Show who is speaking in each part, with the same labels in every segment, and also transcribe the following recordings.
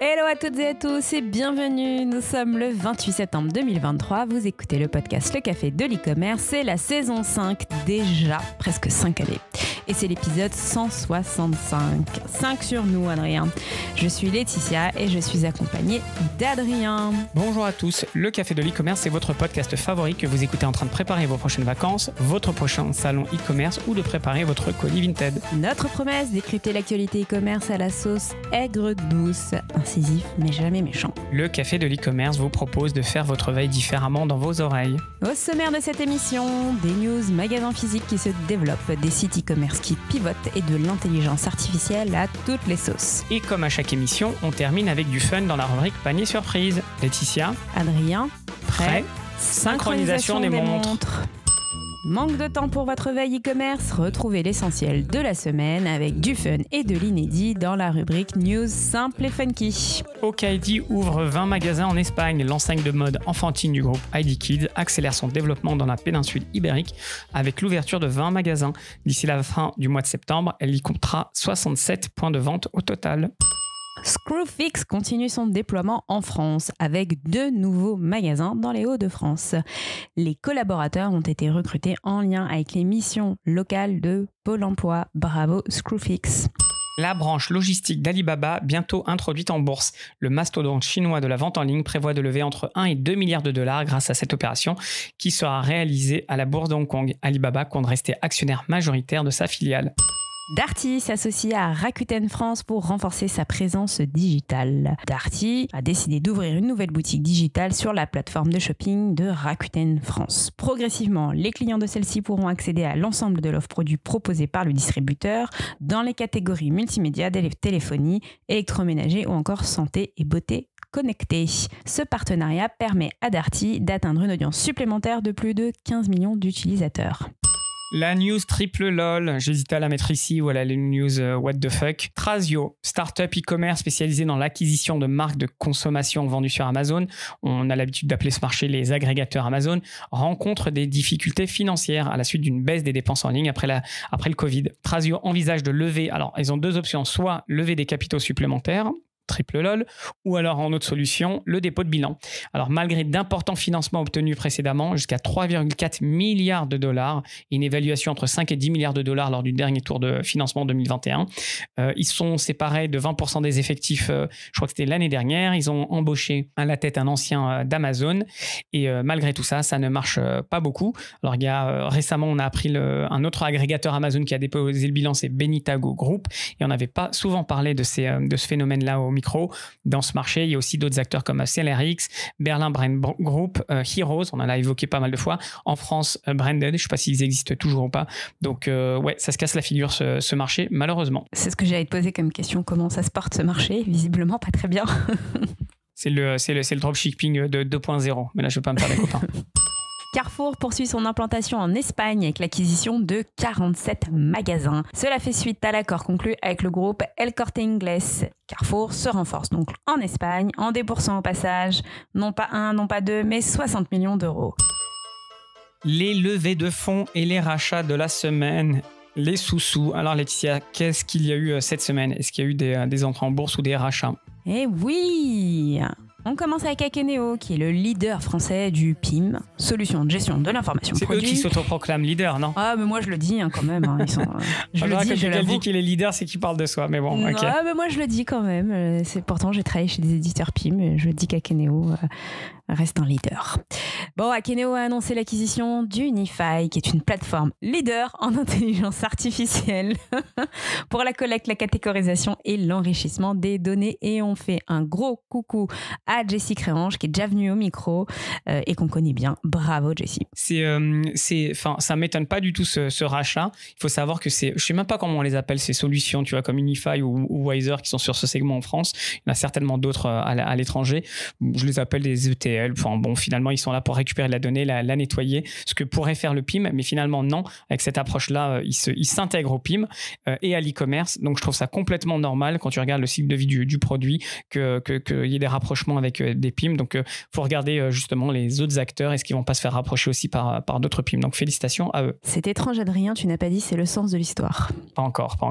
Speaker 1: Hello à toutes et à tous et bienvenue. Nous sommes le 28 septembre 2023. Vous écoutez le podcast Le Café de l'e-commerce. C'est la saison 5, déjà presque 5 années. Et c'est l'épisode 165. 5 sur nous, Adrien. Je suis Laetitia et je suis accompagnée d'Adrien.
Speaker 2: Bonjour à tous. Le Café de l'e-commerce, c'est votre podcast favori que vous écoutez en train de préparer vos prochaines vacances, votre prochain salon e-commerce ou de préparer votre colis Vinted.
Speaker 1: Notre promesse, décrypter l'actualité e-commerce à la sauce aigre douce, incisif mais jamais méchant.
Speaker 2: Le Café de l'e-commerce vous propose de faire votre veille différemment dans vos oreilles.
Speaker 1: Au sommaire de cette émission, des news magasins physiques qui se développent, des sites e-commerce qui pivotent et de l'intelligence artificielle à toutes les sauces.
Speaker 2: Et comme à chaque émission, on termine avec du fun dans la rubrique panier surprise. Laetitia,
Speaker 1: Adrien, prêt?
Speaker 2: Synchronisation des montres.
Speaker 1: Manque de temps pour votre veille e-commerce? Retrouvez l'essentiel de la semaine avec du fun et de l'inédit dans la rubrique News simple et funky.
Speaker 2: OKID ouvre 20 magasins en Espagne. L'enseigne de mode enfantine du groupe ID Kids accélère son développement dans la péninsule ibérique avec l'ouverture de 20 magasins. D'ici la fin du mois de septembre, elle y comptera 67 points de vente au total.
Speaker 1: Screwfix continue son déploiement en France avec 2 nouveaux magasins dans les Hauts-de-France. Les collaborateurs ont été recrutés en lien avec les missions locales de Pôle emploi. Bravo Screwfix.
Speaker 2: La branche logistique d'Alibaba, bientôt introduite en bourse. Le mastodonte chinois de la vente en ligne prévoit de lever entre 1 et 2 milliards de dollars grâce à cette opération qui sera réalisée à la bourse de Hong Kong. Alibaba compte rester actionnaire majoritaire de sa filiale.
Speaker 1: Darty s'associe à Rakuten France pour renforcer sa présence digitale. Darty a décidé d'ouvrir une nouvelle boutique digitale sur la plateforme de shopping de Rakuten France. Progressivement, les clients de celle-ci pourront accéder à l'ensemble de l'offre produit proposée par le distributeur dans les catégories multimédia, téléphonie, électroménager ou encore santé et beauté connectée. Ce partenariat permet à Darty d'atteindre une audience supplémentaire de plus de 15 millions d'utilisateurs.
Speaker 2: La news triple lol, j'hésitais à la mettre ici ou à la news what the fuck. Thrasio, startup e-commerce spécialisée dans l'acquisition de marques de consommation vendues sur Amazon, on a l'habitude d'appeler ce marché les agrégateurs Amazon, rencontre des difficultés financières à la suite d'une baisse des dépenses en ligne après le Covid. Thrasio envisage de lever, alors ils ont 2 options, soit lever des capitaux supplémentaires, triple lol, ou alors en autre solution, le dépôt de bilan. Alors malgré d'importants financements obtenus précédemment, jusqu'à 3,4 milliards de dollars et une évaluation entre 5 et 10 milliards de dollars lors du dernier tour de financement 2021, ils sont séparés de 20% des effectifs, je crois que c'était l'année dernière, ils ont embauché à la tête un ancien d'Amazon et malgré tout ça, ça ne marche pas beaucoup. Alors il y a récemment, on a appris un autre agrégateur Amazon qui a déposé le bilan, c'est Benitago Group, et on n'avait pas souvent parlé de ce phénomène-là au micro. Dans ce marché, il y a aussi d'autres acteurs comme CLRX, Berlin Brand Group, Heroes, on en a évoqué pas mal de fois. En France, Branded, je ne sais pas s'ils existent toujours ou pas. Donc, ouais, ça se casse la figure ce marché, malheureusement.
Speaker 1: C'est ce que j'allais te poser comme question. Comment ça se porte ce marché? Visiblement, pas très bien.
Speaker 2: C'est le dropshipping de 2.0. Mais là, je ne veux pas me faire des copains.
Speaker 1: Carrefour poursuit son implantation en Espagne avec l'acquisition de 47 magasins. Cela fait suite à l'accord conclu avec le groupe El Corte Inglés. Carrefour se renforce donc en Espagne en déboursant au passage, non pas 1, non pas 2, mais 60 millions d'euros.
Speaker 2: Les levées de fonds et les rachats de la semaine. Les sous-sous. Alors Laetitia, qu'est-ce qu'il y a eu cette semaine? Est-ce qu'il y a eu des entrées en bourse ou des rachats?
Speaker 1: Eh oui! On commence avec Akeneo, qui est le leader français du PIM, solution de gestion de l'information produit.
Speaker 2: C'est eux qui s'autoproclament leader, non?
Speaker 1: Ah, mais moi je le dis quand même. Ils sont, je le dis,
Speaker 2: quand
Speaker 1: je
Speaker 2: quelqu'un
Speaker 1: l'avoue.
Speaker 2: dit qu'il est leader, c'est qu'il parle de soi. Mais bon, ok.
Speaker 1: Ah, mais moi je le dis quand même. Pourtant, j'ai travaillé chez des éditeurs PIM et je dis qu'Akeneo reste un leader. Bon, Akeneo a annoncé l'acquisition d'Unify, qui est une plateforme leader en intelligence artificielle pour la collecte, la catégorisation et l'enrichissement des données. Et on fait un gros coucou à Jessie Créange, qui est déjà venue au micro et qu'on connaît bien. Bravo, Jessie.
Speaker 2: Ça m'étonne pas du tout ce rachat. Il faut savoir que je sais même pas comment on les appelle, ces solutions, tu vois, comme Unify ou Wiser qui sont sur ce segment en France. Il y en a certainement d'autres à l'étranger. Je les appelle des ETL. Enfin bon, finalement, ils sont là pour récupérer la donnée, la nettoyer, ce que pourrait faire le PIM, mais finalement non. Avec cette approche-là, ils s'intègrent au PIM et à l'e-commerce. Donc je trouve ça complètement normal quand tu regardes le cycle de vie du produit qu'il y ait des rapprochements avec des PIM. Donc faut regarder justement les autres acteurs. Est-ce qu'ils vont pas se faire rapprocher aussi par d'autres PIM? Donc félicitations à eux.
Speaker 1: C'est étrange, Adrien, tu n'as pas dit c'est le sens de l'histoire.
Speaker 2: Pas encore.
Speaker 1: Pas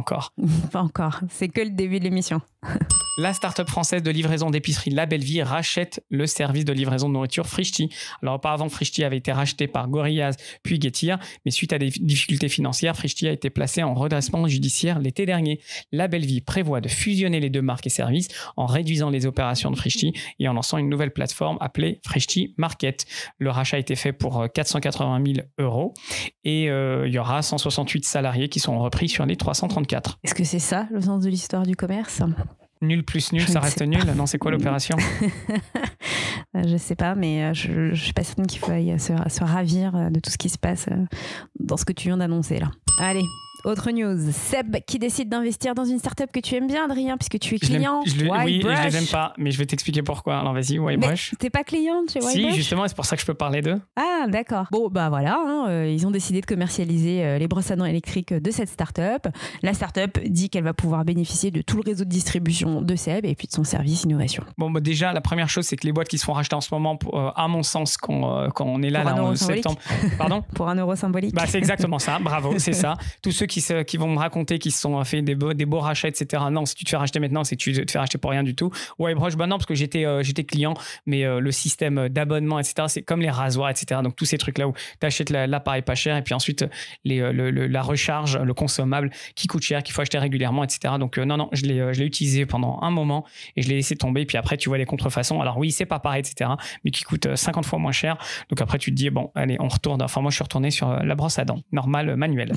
Speaker 1: encore. C'est que le début de l'émission.
Speaker 2: La start-up française de livraison d'épicerie La Belle Vie rachète le service de livraison de nourriture Frischti. Alors auparavant, Frischti avait été racheté par Gorillaz puis Getir, mais suite à des difficultés financières, Frischti a été placé en redressement judiciaire l'été dernier. La Belle Vie prévoit de fusionner les deux marques et services en réduisant les opérations de Frischti et en lançant une nouvelle plateforme appelée Frischti Market. Le rachat a été fait pour 480 000 € et il y aura 168 salariés qui sont repris sur les 334.
Speaker 1: Est-ce que c'est ça le sens de l'histoire du commerce ?
Speaker 2: Nul plus nul, ça reste nul. Non, c'est quoi l'opération ?
Speaker 1: Je sais pas, mais je suis pas certaine qu'il faille se ravir de tout ce qui se passe dans ce que tu viens d'annoncer là. Allez, autre news. Seb qui décide d'investir dans une startup que tu aimes bien, Adrien, puisque tu es client.
Speaker 2: Oui, je les aime pas, mais je vais t'expliquer pourquoi. Alors vas-y, YBrush.
Speaker 1: Mais t'es pas cliente chez YBrush ?
Speaker 2: Si, justement, c'est pour ça que je peux parler d'eux.
Speaker 1: Ah, d'accord. Bon, bah voilà, ils ont décidé de commercialiser les brosses à dents électriques de cette startup. La startup dit qu'elle va pouvoir bénéficier de tout le réseau de distribution de Seb et puis de son service innovation.
Speaker 2: Bon, bah déjà, la première chose, c'est que les boîtes qui se font racheter en ce moment, à mon sens, quand on est là en septembre. Pardon ?
Speaker 1: Pour €1 symbolique.
Speaker 2: Bah, c'est exactement ça, bravo, c'est ça. Tous ceux qui vont me raconter qu'ils se sont fait des beaux rachats, etc. Non, si tu te fais racheter maintenant, c'est que tu te fais racheter pour rien du tout. YBrush, bah non, parce que j'étais client, mais le système d'abonnement, etc., c'est comme les rasoirs, etc. Donc tous ces trucs-là où tu achètes l'appareil pas cher et puis ensuite la recharge, le consommable qui coûte cher, qu'il faut acheter régulièrement, etc. Donc non, je l'ai utilisé pendant un moment et je l'ai laissé tomber. Puis après, tu vois les contrefaçons. Alors oui, c'est pas pareil, etc., mais qui coûte 50 fois moins cher. Donc après, tu te dis, bon, allez, on retourne. Enfin, moi, je suis retourné sur la brosse à dents, normale, manuelle.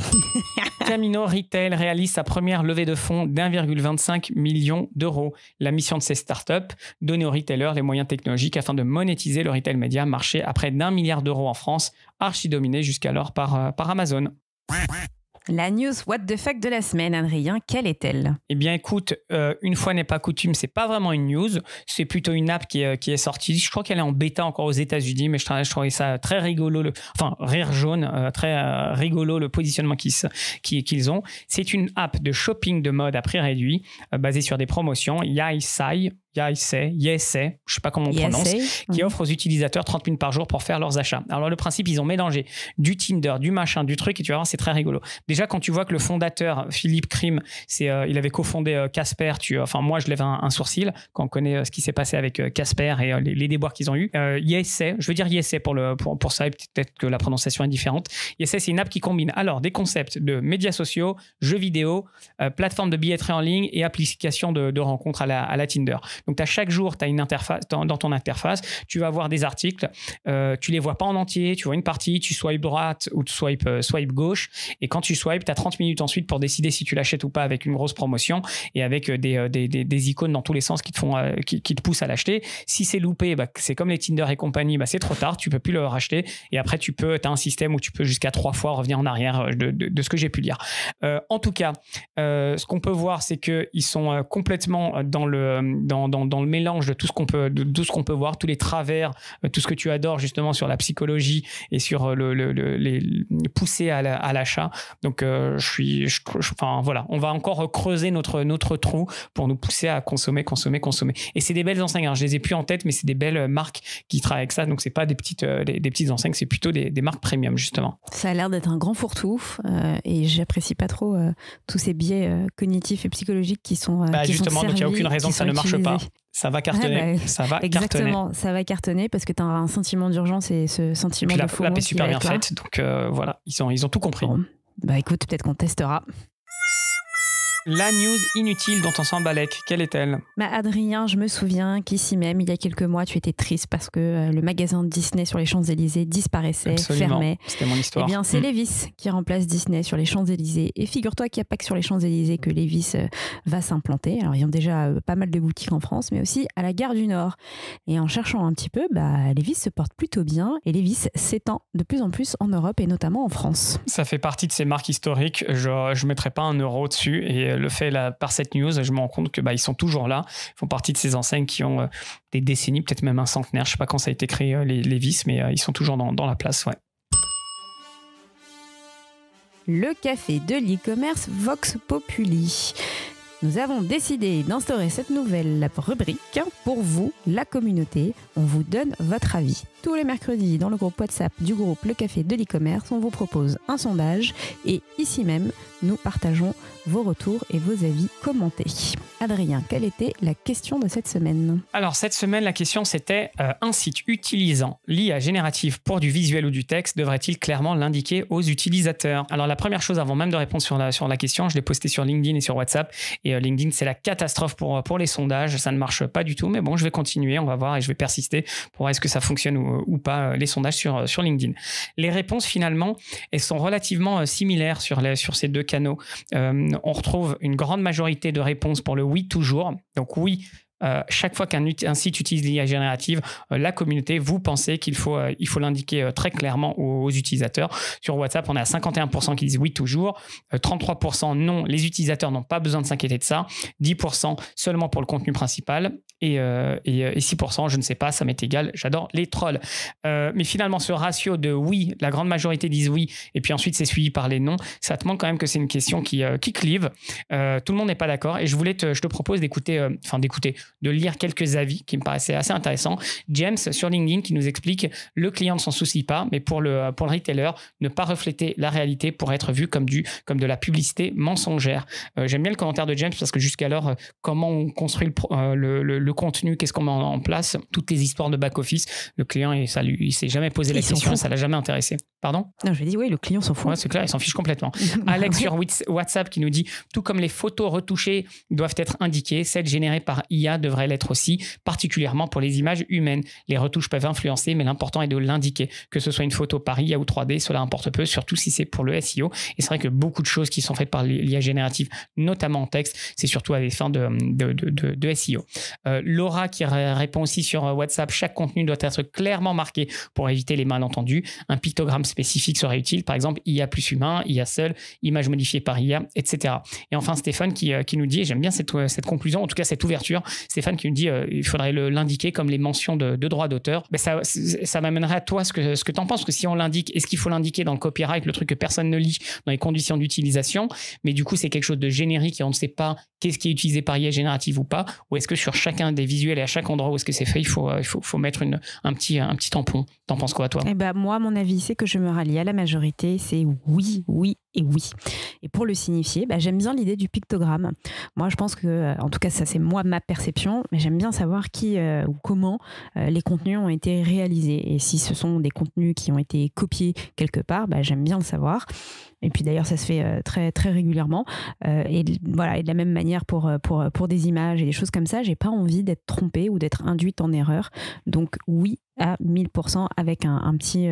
Speaker 2: Camino Retail réalise sa première levée de fonds d'1,25 million €. La mission de ces startups, donner aux retailers les moyens technologiques afin de monétiser le retail média, marché à près d'1 milliard € en France, archi-dominé jusqu'alors par Amazon.
Speaker 1: La news what the fuck de la semaine, Adrien, quelle est-elle ?
Speaker 2: Eh bien, écoute, une fois n'est pas coutume, c'est pas vraiment une news, c'est plutôt une app qui est sortie. Je crois qu'elle est en bêta encore aux États-Unis, mais je trouvais ça très rigolo, rire jaune, très rigolo le positionnement qu'ils ont. C'est une app de shopping de mode à prix réduit, basée sur des promotions. Yaisai, je sais pas comment on prononce, qui offre aux utilisateurs 30 minutes par jour pour faire leurs achats. Alors le principe, ils ont mélangé du Tinder, du machin, du truc, et tu vas voir, c'est très rigolo. Déjà, quand tu vois que le fondateur, Philippe Krim, il avait cofondé Casper, moi je lève un sourcil quand on connaît ce qui s'est passé avec Casper et les déboires qu'ils ont eu. Yaisai, je veux dire Yaisai pour ça, et peut-être que la prononciation est différente. Yaisai, c'est une app qui combine alors des concepts de médias sociaux, jeux vidéo, plateforme de billetterie en ligne et application de rencontres à la Tinder. Donc, chaque jour, tu as une interface dans ton interface. Tu vas voir des articles. Tu les vois pas en entier. Tu vois une partie. Tu swipes droite ou tu swipe gauche. Et quand tu swipes, tu as 30 minutes ensuite pour décider si tu l'achètes ou pas avec une grosse promotion et avec des icônes dans tous les sens qui te poussent à l'acheter. Si c'est loupé, c'est comme les Tinder et compagnie, c'est trop tard. Tu peux plus le racheter. Et après, tu as un système où tu peux jusqu'à 3 fois revenir en arrière de ce que j'ai pu lire. En tout cas, ce qu'on peut voir, c'est qu'ils sont complètement dans le mélange de tout ce qu'on peut voir, tous les travers, tout ce que tu adores justement sur la psychologie et sur les pousser à l'achat. Donc voilà, on va encore creuser notre trou pour nous pousser à consommer. Et c'est des belles enseignes. Alors, je les ai plus en tête, mais c'est des belles marques qui travaillent avec ça. Donc c'est pas des petites enseignes, c'est plutôt des marques premium justement.
Speaker 1: Ça a l'air d'être un grand fourre-tout et j'apprécie pas trop tous ces biais cognitifs et psychologiques qui sont
Speaker 2: justement, donc il n'y a aucune raison que ça ne marche pas. Ça va cartonner.
Speaker 1: Exactement, ça va cartonner parce que tu as un sentiment d'urgence et ce sentiment de FOMO.
Speaker 2: L'app est super bien faite, donc voilà, ils ont tout compris.
Speaker 1: Bon. Écoute, peut-être qu'on testera.
Speaker 2: La news inutile dont on s'embalèque, quelle est-elle ?
Speaker 1: Adrien, je me souviens qu'ici même, il y a quelques mois, tu étais triste parce que le magasin de Disney sur les Champs-Élysées disparaissait, fermait.
Speaker 2: C'était mon histoire.
Speaker 1: Eh bien, c'est Levi's qui remplace Disney sur les Champs-Élysées. Et figure-toi qu'il n'y a pas que sur les Champs-Élysées que Levi's va s'implanter. Alors, ils ont déjà pas mal de boutiques en France, mais aussi à la Gare du Nord. Et en cherchant un petit peu, Levi's se porte plutôt bien. Et Levi's s'étend de plus en plus en Europe et notamment en France.
Speaker 2: Ça fait partie de ces marques historiques. Je ne mettrai pas €1 dessus. Et le fait par cette news, je me rends compte que ils sont toujours là. Ils font partie de ces enseignes qui ont des décennies, peut-être même un centenaire. Je sais pas quand ça a été créé, les Levi's, mais ils sont toujours dans la place. Ouais.
Speaker 1: Le café de l'e-commerce Vox Populi. nous avons décidé d'instaurer cette nouvelle rubrique pour vous, la communauté. On vous donne votre avis. Tous les mercredis, dans le groupe WhatsApp du groupe Le Café de l'e-commerce, on vous propose un sondage et ici même, nous partageons vos retours et vos avis commentés. Adrien, quelle était la question de cette semaine ?
Speaker 2: Alors, cette semaine, la question, c'était un site utilisant l'IA générative pour du visuel ou du texte devrait-il clairement l'indiquer aux utilisateurs ? Alors, la première chose, avant même de répondre sur la question, je l'ai posté sur LinkedIn et sur WhatsApp. Et LinkedIn, c'est la catastrophe pour les sondages. Ça ne marche pas du tout. Mais bon, je vais continuer, on va voir et je vais persister pour voir est-ce que ça fonctionne ou pas, les sondages sur LinkedIn. Les réponses, finalement, elles sont relativement similaires sur ces deux canaux. On retrouve une grande majorité de réponses pour le oui toujours. Donc oui, chaque fois qu'un site utilise l'IA générative, la communauté, vous pensez qu'il faut l'indiquer très clairement aux utilisateurs. Sur WhatsApp, on est à 51% qui disent oui toujours, 33% non, les utilisateurs n'ont pas besoin de s'inquiéter de ça, 10% seulement pour le contenu principal et 6% je ne sais pas, ça m'est égal, j'adore les trolls. Mais finalement, ce ratio de oui, la grande majorité disent oui, et puis ensuite c'est suivi par les non, ça te montre quand même que c'est une question qui clive. Tout le monde n'est pas d'accord et je te propose de lire quelques avis qui me paraissaient assez intéressants. James sur LinkedIn qui nous explique le client ne s'en soucie pas, mais pour le retailer, ne pas refléter la réalité pour être vu comme de la publicité mensongère. J'aime bien le commentaire de James parce que jusqu'alors, comment on construit le contenu, qu'est-ce qu'on met en place, toutes les histoires de back-office, le client, il s'est jamais posé la question, ça l'a jamais intéressé. Pardon ?
Speaker 1: Non, je dis oui, le client s'en fout.
Speaker 2: Ouais, c'est clair, il s'en fiche complètement. Alex sur WhatsApp qui nous dit tout comme les photos retouchées doivent être indiquées, celles générées par IA devraient l'être aussi, particulièrement pour les images humaines. Les retouches peuvent influencer, mais l'important est de l'indiquer. Que ce soit une photo par IA ou 3D, cela importe peu, surtout si c'est pour le SEO. Et c'est vrai que beaucoup de choses qui sont faites par l'IA générative, notamment en texte, c'est surtout à des fins de SEO. Laura qui répond aussi sur WhatsApp, chaque contenu doit être clairement marqué pour éviter les malentendus. Un pictogramme spécifique serait utile, par exemple IA plus humain, IA seul, image modifiée par IA, etc. Et enfin Stéphane qui nous dit, et j'aime bien cette conclusion, en tout cas cette ouverture, Stéphane qui me dit il faudrait l'indiquer comme les mentions de droit d'auteur. Ben ça m'amènerait à toi ce que tu en penses, parce que si on l'indique, est-ce qu'il faut l'indiquer dans le copyright, le truc que personne ne lit dans les conditions d'utilisation, mais du coup c'est quelque chose de générique et on ne sait pas qu'est-ce qui est utilisé par IA générative ou pas, ou est-ce que sur chacun des visuels et à chaque endroit où est-ce que c'est fait, il faut mettre un petit tampon. T'en penses quoi toi ?
Speaker 1: Eh ben, moi, mon avis, c'est que je me rallie à la majorité, c'est oui, oui et oui. Et pour le signifier, j'aime bien l'idée du pictogramme. Moi, je pense que, en tout cas, ça c'est ma perception, mais j'aime bien savoir qui ou comment les contenus ont été réalisés. Et si ce sont des contenus qui ont été copiés quelque part, j'aime bien le savoir. Et puis d'ailleurs, ça se fait très, très régulièrement. Et de la même manière pour des images et des choses comme ça, j'ai pas envie d'être trompée ou d'être induite en erreur. Donc oui, à 1000% avec un petit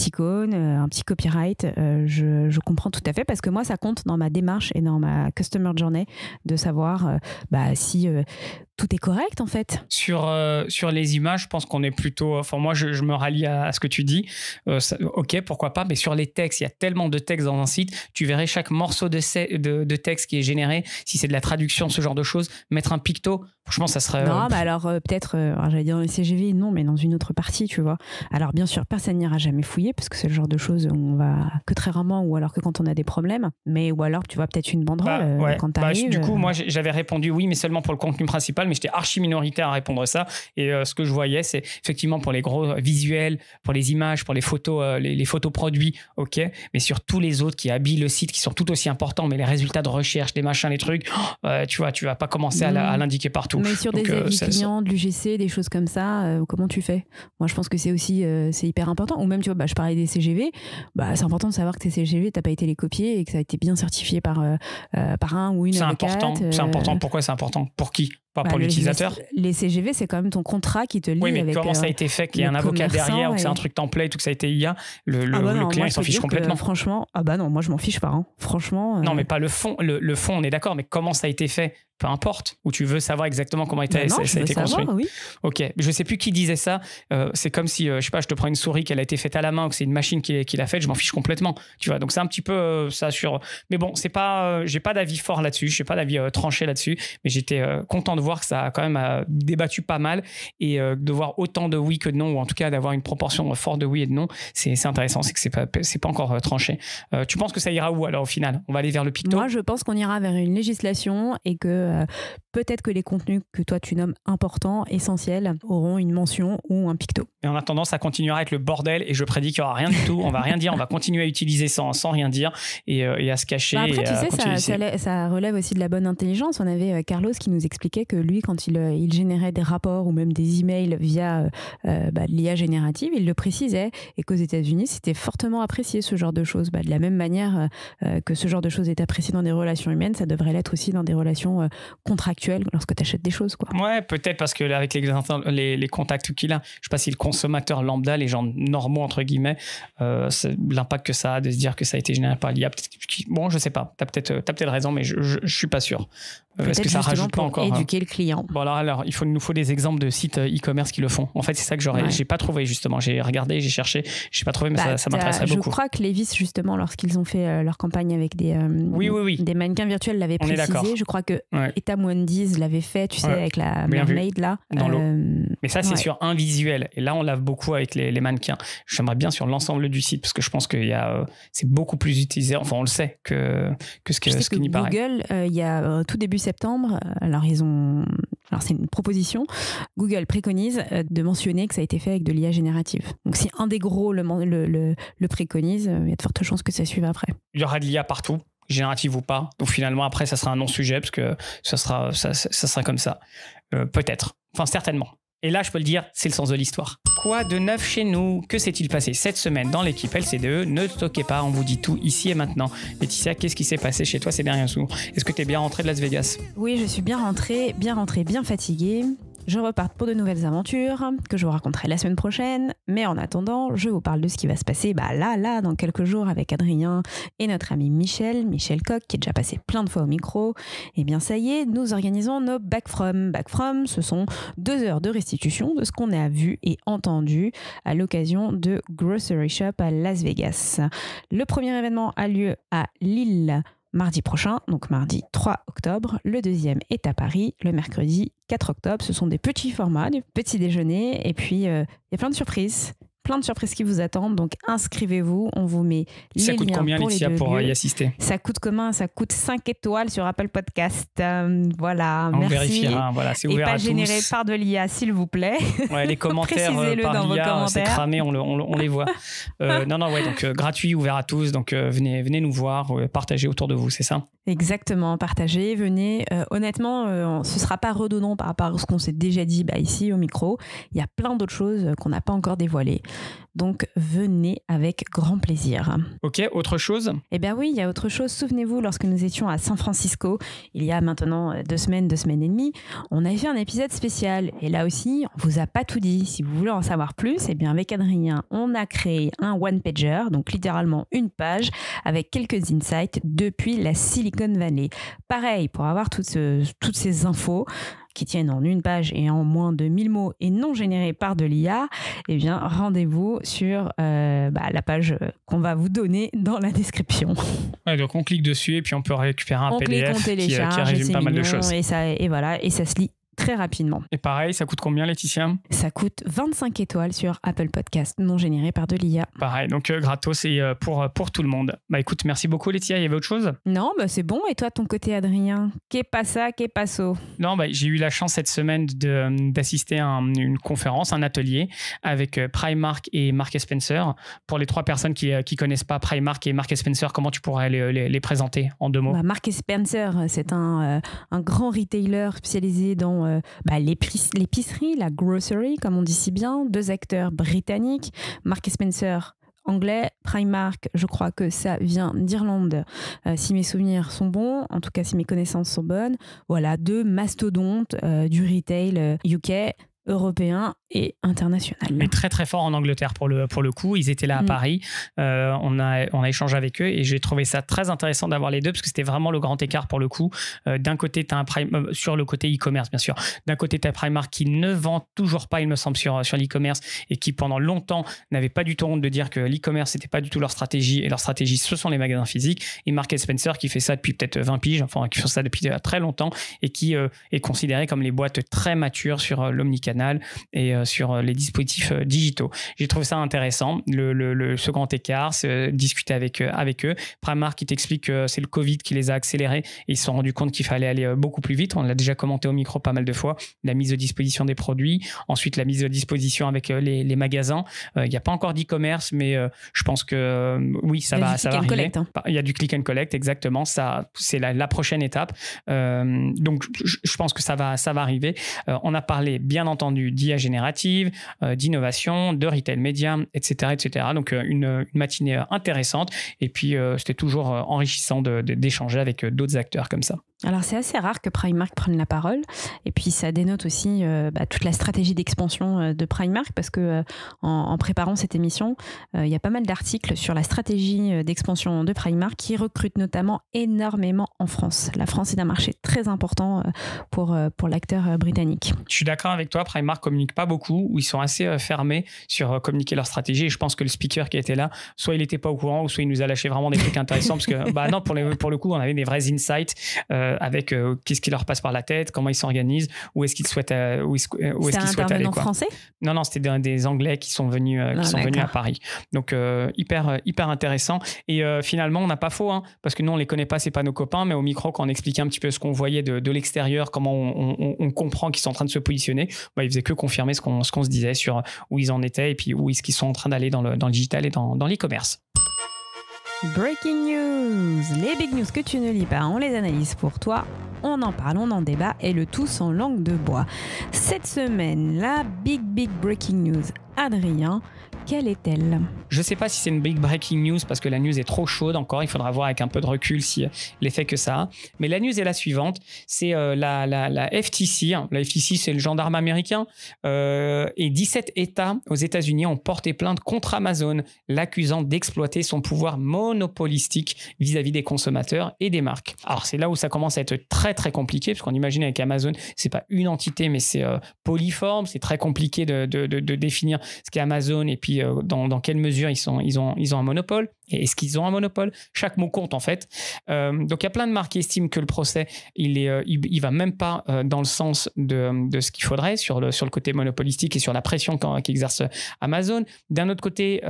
Speaker 1: icône, un petit copyright. Je comprends tout à fait parce que moi, ça compte dans ma démarche et dans ma customer journey de savoir si tout est correct en fait.
Speaker 2: Sur les images, je pense qu'on est plutôt... Enfin, moi, je me rallie à ce que tu dis. Ok, pourquoi pas, mais sur les textes, il y a tellement de textes dans un site, tu verrais chaque morceau de texte qui est généré, si c'est de la traduction, ce genre de choses, mettre un picto, franchement, ça serait...
Speaker 1: Non, alors peut-être, j'allais dire dans les CGV, non, mais dans une autre partie, tu vois. Alors bien sûr, personne n'ira jamais fouiller, parce que c'est le genre de choses où on va que très rarement, ou alors que quand on a des problèmes, ou alors tu vois peut-être une banderole quand t'arrives.
Speaker 2: Du coup, moi, j'avais répondu oui, mais seulement pour le contenu principal, mais j'étais archi minoritaire à répondre ça. Et ce que je voyais, c'est effectivement pour les gros visuels, pour les images, pour les photos, les photos produits, ok. Mais sur tous les autres qui habillent le site, qui sont tout aussi importants, mais les résultats de recherche, les machins, les trucs, tu vois, tu vas pas commencer à l'indiquer partout.
Speaker 1: Mais sur des avis clients, de l'UGC, des choses comme ça, comment tu fais ? Moi, je pense que c'est aussi c'est hyper important. Ou même, tu vois, je parlais des CGV. C'est important de savoir que tes CGV, t'as pas été les copier et que ça a été bien certifié par un ou une avocate.
Speaker 2: C'est important. Pourquoi c'est important ? Pour qui ? Pas pour l'utilisateur.
Speaker 1: Les CGV, c'est quand même ton contrat qui te lie.
Speaker 2: Oui, mais
Speaker 1: avec,
Speaker 2: comment ça a été fait, qu'il y a un avocat derrière, ou que c'est un truc template, ou que ça a été IA, le client, il s'en fiche complètement.
Speaker 1: Franchement, non, moi je m'en fiche pas. Franchement.
Speaker 2: Non, mais pas le fond. Le fond, on est d'accord, mais comment ça a été fait ? peu importe, ou tu veux savoir exactement comment ça a été construit.
Speaker 1: Oui.
Speaker 2: Ok, je sais plus qui disait ça. C'est comme si, je sais pas, je te prends une souris qui a été faite à la main ou que c'est une machine qui l'a faite, je m'en fiche complètement. Tu vois, donc c'est un petit peu ça sur. Mais bon, c'est pas, j'ai pas d'avis fort là-dessus, j'ai pas d'avis tranché là-dessus, mais j'étais content de voir que ça a quand même débattu pas mal et de voir autant de oui que de non, ou en tout cas d'avoir une proportion forte de oui et de non, c'est intéressant, c'est que c'est pas encore tranché. Tu penses que ça ira où alors au final? On va aller vers le picto?
Speaker 1: Moi, je pense qu'on ira vers une législation et que peut-être que les contenus que toi tu nommes importants, essentiels, auront une mention ou un picto.
Speaker 2: Et en attendant, ça continuera à être le bordel et je prédis qu'il n'y aura rien du tout. On va rien dire, on va continuer à utiliser sans rien dire et à se cacher.
Speaker 1: Après, tu sais, ça relève aussi de la bonne intelligence. On avait Carlos qui nous expliquait que lui, quand il générait des rapports ou même des emails via l'IA générative, il le précisait et qu'aux États-Unis, c'était fortement apprécié ce genre de choses. De la même manière que ce genre de choses est apprécié dans des relations humaines, ça devrait l'être aussi dans des relations contractuelles lorsque tu achètes des choses, quoi.
Speaker 2: Ouais, peut-être parce que avec les contacts qu'il a, je sais pas si le consommateur lambda, les gens normaux entre guillemets, l'impact que ça a de se dire que ça a été généré par l'IA. Bon, je sais pas. T'as peut-être raison, mais je suis pas sûr. Est-ce que ça rajoute pas encore
Speaker 1: éduquer le client.
Speaker 2: Bon alors il nous faut des exemples de sites e-commerce qui le font. En fait, c'est ça que j'ai pas trouvé justement. J'ai regardé, j'ai cherché, j'ai pas trouvé, mais ça m'intéresserait beaucoup.
Speaker 1: Je crois que Levi's justement, lorsqu'ils ont fait leur campagne avec des mannequins virtuels, l'avaient précisé. Je crois que Etamundi l'avait fait, tu sais, avec la mermaid là.
Speaker 2: Dans l'eau. Mais ça, c'est sur un visuel. Et là, on lave beaucoup avec les mannequins. J'aimerais bien sur l'ensemble du site parce que je pense que c'est beaucoup plus utilisé. Enfin, on le sait que ce qui n'y paraît.
Speaker 1: Google, il y a tout début septembre, alors c'est une proposition, Google préconise de mentionner que ça a été fait avec de l'IA générative. Donc si un des gros le préconise, il y a de fortes chances que ça suive après.
Speaker 2: Il y aura de l'IA partout, générative ou pas. Donc finalement, après, ça sera un non-sujet parce que ça sera comme ça. Peut-être. Enfin, certainement. Et là, je peux le dire, c'est le sens de l'histoire. Quoi de neuf chez nous? Que s'est-il passé cette semaine dans l'équipe LCDE? Ne stockez pas, on vous dit tout ici et maintenant. Laetitia, qu'est-ce qui s'est passé chez toi ces derniers jours? Est-ce que tu es bien rentrée de Las Vegas?
Speaker 1: Oui, je suis bien rentrée, bien fatiguée. Je repars pour de nouvelles aventures que je vous raconterai la semaine prochaine. Mais en attendant, je vous parle de ce qui va se passer là, dans quelques jours avec Adrien et notre ami Michel Coq, qui est déjà passé plein de fois au micro. Et bien ça y est, nous organisons nos Back From. Back From, ce sont 2 heures de restitution de ce qu'on a vu et entendu à l'occasion de Grocery Shop à Las Vegas. Le premier événement a lieu à Lille mardi prochain, donc mardi 3 octobre. Le deuxième est à Paris, le mercredi 4 octobre. Ce sont des petits formats, des petits déjeuners. Et puis, il y a plein de surprises. Plein de surprises qui vous attendent, donc inscrivez-vous, on vous met les liens.
Speaker 2: Ça coûte combien, Laetitia, pour y assister?
Speaker 1: Ça coûte comment? Ça coûte 5 étoiles sur Apple Podcast. Voilà,
Speaker 2: on
Speaker 1: merci.
Speaker 2: vérifiera, voilà, c'est ouvert à tous.
Speaker 1: Et pas généré par de l'IA, s'il vous plaît.
Speaker 2: Ouais, les commentaires par l'IA, c'est cramé, on les voit. Donc gratuit, ouvert à tous, donc venez nous voir, partagez autour de vous, c'est ça?
Speaker 1: Exactement, partagez, venez. Honnêtement, ce ne sera pas redondant par rapport à ce qu'on s'est déjà dit ici au micro. Il y a plein d'autres choses qu'on n'a pas encore dévoilées. Donc, venez avec grand plaisir.
Speaker 2: Ok, autre chose?
Speaker 1: Eh bien oui, il y a autre chose. Souvenez-vous, lorsque nous étions à San Francisco, il y a maintenant 2 semaines et demie, on a fait un épisode spécial. Et là aussi, on vous a pas tout dit. Si vous voulez en savoir plus, eh bien avec Adrien, on a créé un one-pager, donc littéralement une page, avec quelques insights depuis la Silicon Valley. Pareil, pour avoir toutes ces infos qui tiennent en une page et en moins de 1000 mots et non générées par de l'IA, eh bien, rendez-vous sur la page qu'on va vous donner dans la description.
Speaker 2: Ouais, donc on clique dessus et puis on peut récupérer un PDF qui résume pas mal de choses.
Speaker 1: Et ça se lit très rapidement.
Speaker 2: Et pareil, ça coûte combien, Laetitia?
Speaker 1: Ça coûte 25 étoiles sur Apple Podcast, non généré par de l'IA.
Speaker 2: Pareil, donc gratos et pour tout le monde. Écoute, merci beaucoup, Laetitia. Il y avait autre chose?
Speaker 1: Non, c'est bon. Et toi, ton côté, Adrien? Qu'est passa, qu'est passo?
Speaker 2: Non, j'ai eu la chance cette semaine d'assister à une conférence, un atelier avec Primark et Marks & Spencer. Pour les 3 personnes qui connaissent pas Primark et Marks & Spencer, comment tu pourrais les présenter en 2 mots?
Speaker 1: Marks & Spencer, c'est un grand retailer spécialisé dans l'épicerie, la grocery, comme on dit si bien. 2 acteurs britanniques, Marks & Spencer anglais, Primark, je crois que ça vient d'Irlande, si mes souvenirs sont bons, en tout cas si mes connaissances sont bonnes. Voilà, 2 mastodontes du retail UK. européen et international.
Speaker 2: Mais très très fort en Angleterre pour le coup. Ils étaient là à Paris. On a échangé avec eux et j'ai trouvé ça très intéressant d'avoir les deux parce que c'était vraiment le grand écart pour le coup. D'un côté, tu as sur le côté e-commerce, bien sûr. D'un côté, tu as Primark qui ne vend toujours pas, il me semble, sur l'e-commerce et qui pendant longtemps n'avait pas du tout honte de dire que l'e-commerce n'était pas du tout leur stratégie et leur stratégie, ce sont les magasins physiques. Et Marks & Spencer qui fait ça depuis peut-être 20 piges, enfin qui fait ça depuis très longtemps et qui est considéré comme les boîtes très matures sur l'omnicanal et sur les dispositifs digitaux. J'ai trouvé ça intéressant, ce grand écart, discuter avec eux. Primark qui t'explique que c'est le Covid qui les a accélérés et ils se sont rendus compte qu'il fallait aller beaucoup plus vite. On l'a déjà commenté au micro pas mal de fois. La mise à disposition des produits, ensuite la mise à disposition avec les magasins. Il n'y a pas encore d'e-commerce, mais je pense que oui, ça va arriver.
Speaker 1: Collect, hein.
Speaker 2: Il y a du click and collect, exactement. Ça, c'est la prochaine étape. Donc, je pense que ça va arriver. On a parlé, bien entendu, d'IA générative, d'innovation, de retail média, etc., etc. Donc, une matinée intéressante. Et puis, c'était toujours enrichissant d'échanger avec d'autres acteurs comme ça.
Speaker 1: Alors, c'est assez rare que Primark prenne la parole. Et puis, ça dénote aussi toute la stratégie d'expansion de Primark parce que en préparant cette émission, il y a pas mal d'articles sur la stratégie d'expansion de Primark qui recrute notamment énormément en France. La France est un marché très important pour l'acteur britannique.
Speaker 2: Je suis d'accord avec toi. Primark communique pas beaucoup ou ils sont assez fermés sur communiquer leur stratégie. Et je pense que le speaker qui était là, soit il n'était pas au courant ou soit il nous a lâché vraiment des trucs intéressants parce que non, pour le coup, on avait des vrais insights avec qu'est-ce qui leur passe par la tête, comment ils s'organisent, où est-ce qu'ils souhaitent aller.
Speaker 1: C'est un intervenant français ?
Speaker 2: Non, c'était des Anglais qui sont venus à Paris. Donc hyper intéressant. Et finalement, on n'a pas faux, hein, parce que nous on les connaît pas, c'est pas nos copains, mais au micro quand on expliquait un petit peu ce qu'on voyait de l'extérieur, comment on comprend qu'ils sont en train de se positionner, ils faisaient que confirmer ce qu'on se disait sur où ils en étaient et puis où est-ce qu'ils sont en train d'aller dans le digital et dans l'e-commerce.
Speaker 1: Breaking news, les big news que tu ne lis pas, on les analyse pour toi, on en parle, on en débat et le tout sans langue de bois. Cette semaine, la big breaking news, Adrien, quelle est-elle ?
Speaker 2: Je ne sais pas si c'est une big breaking news parce que la news est trop chaude encore. Il faudra voir avec un peu de recul si l'effet que ça a. Mais la news est la suivante. C'est la FTC. La FTC, c'est le gendarme américain. Et 17 États aux États-Unis ont porté plainte contre Amazon, l'accusant d'exploiter son pouvoir monopolistique vis-à-vis des consommateurs et des marques. Alors, c'est là où ça commence à être très, très compliqué parce qu'on imagine avec Amazon, c'est pas une entité, mais c'est polyforme. C'est très compliqué de définir ce qu'est Amazon et puis dans quelle mesure ils ont un monopole et est-ce qu'ils ont un monopole. Chaque mot compte en fait. Donc il y a plein de marques qui estiment que le procès il va même pas dans le sens de ce qu'il faudrait sur le côté monopolistique et sur la pression qu'exerce Amazon. D'un autre côté,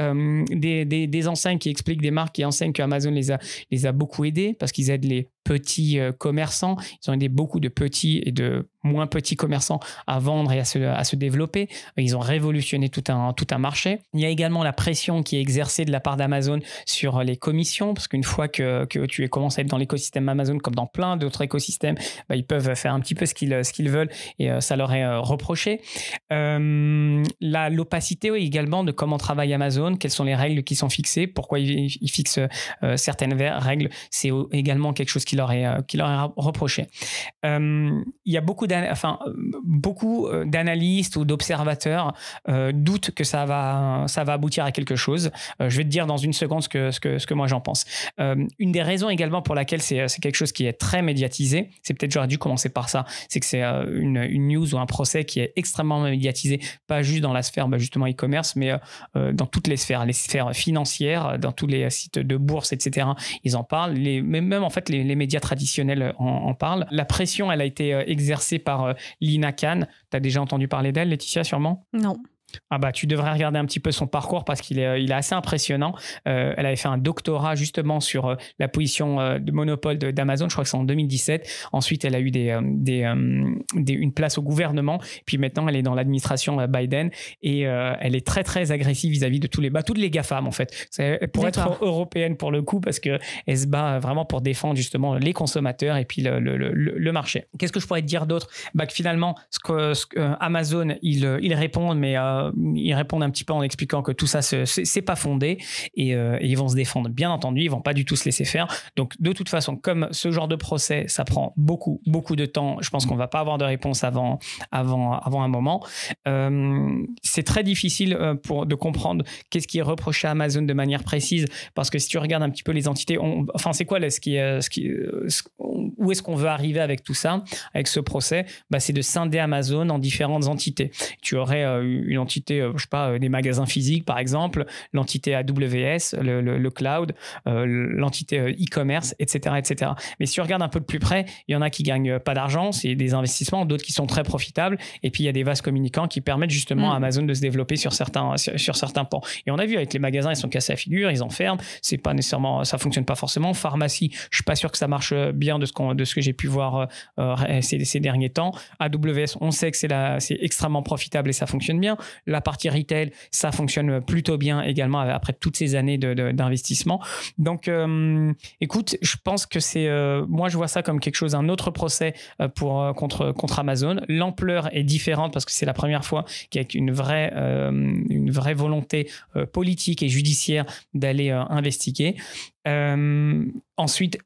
Speaker 2: des enseignes qui expliquent, des marques qui enseignent que Amazon les a beaucoup aidés parce qu'ils aident les petits commerçants. Ils ont aidé beaucoup de petits et de moins petits commerçants à vendre et à se développer. Ils ont révolutionné tout un marché. Il y a également la pression qui est exercée de la part d'Amazon sur les commissions, parce qu'une fois que tu commences à être dans l'écosystème Amazon, comme dans plein d'autres écosystèmes, ils peuvent faire un petit peu ce qu'ils veulent et ça leur est reproché. L'opacité également de comment travaille Amazon, quelles sont les règles qui sont fixées, pourquoi ils fixent certaines règles, c'est également quelque chose qui leur est reproché. Il y a beaucoup d'analystes ou d'observateurs doutent que ça va aboutir à quelque chose. Je vais te dire dans une seconde ce que moi j'en pense. Une des raisons également pour laquelle c'est quelque chose qui est très médiatisé, c'est peut-être j'aurais dû commencer par ça, c'est que c'est une news ou un procès qui est extrêmement médiatisé, pas juste dans la sphère justement e-commerce, mais dans toutes les sphères financières, dans tous les sites de bourse, etc. Ils en parlent, même en fait les médias traditionnels en parlent. La pression, elle a été exercée par Lina Khan. Tu as déjà entendu parler d'elle, Laetitia, sûrement ?
Speaker 1: Non.
Speaker 2: Tu devrais regarder un petit peu son parcours parce qu'il est assez impressionnant. Elle avait fait un doctorat justement sur la position de monopole d'Amazon, je crois que c'est en 2017. Ensuite, elle a eu une place au gouvernement. Puis maintenant, elle est dans l'administration Biden et elle est très, très agressive vis-à-vis de toutes les GAFAM en fait. Pour être européenne pour le coup parce qu'elle se bat vraiment pour défendre justement les consommateurs et puis le marché. Qu'est-ce que je pourrais te dire d'autre ? Que finalement, Amazon, ils répondent, mais ils répondent un petit peu en expliquant que tout ça, c'est pas fondé et ils vont se défendre. Bien entendu, ils vont pas du tout se laisser faire. Donc, de toute façon, comme ce genre de procès, ça prend beaucoup de temps, je pense qu'on va pas avoir de réponse avant un moment. C'est très difficile de comprendre qu'est-ce qui est reproché à Amazon de manière précise, parce que si tu regardes un petit peu les entités, c'est quoi où est-ce qu'on veut arriver avec tout ça, avec ce procès? C'est de scinder Amazon en différentes entités. Tu aurais une entité, je sais pas, des magasins physiques par exemple, l'entité AWS, le cloud, l'entité e-commerce, etc., etc. Mais si tu regardes un peu de plus près, il y en a qui gagnent pas d'argent, c'est des investissements, d'autres qui sont très profitables, et puis il y a des vases communicants qui permettent justement à Amazon de se développer sur certains pans. Et on a vu avec les magasins, ils sont cassés à figure, ils enferment, c'est pas nécessairement, ça fonctionne pas forcément. Pharmacie, je suis pas sûr que ça marche bien de ce que j'ai pu voir ces derniers temps. AWS, on sait que c'est extrêmement profitable et ça fonctionne bien. La partie retail, ça fonctionne plutôt bien également après toutes ces années d'investissement. Donc, écoute, je pense que moi je vois ça comme quelque chose, un autre procès contre Amazon. L'ampleur est différente parce que c'est la première fois qu'il y a une vraie volonté politique et judiciaire d'aller investiguer. Ensuite,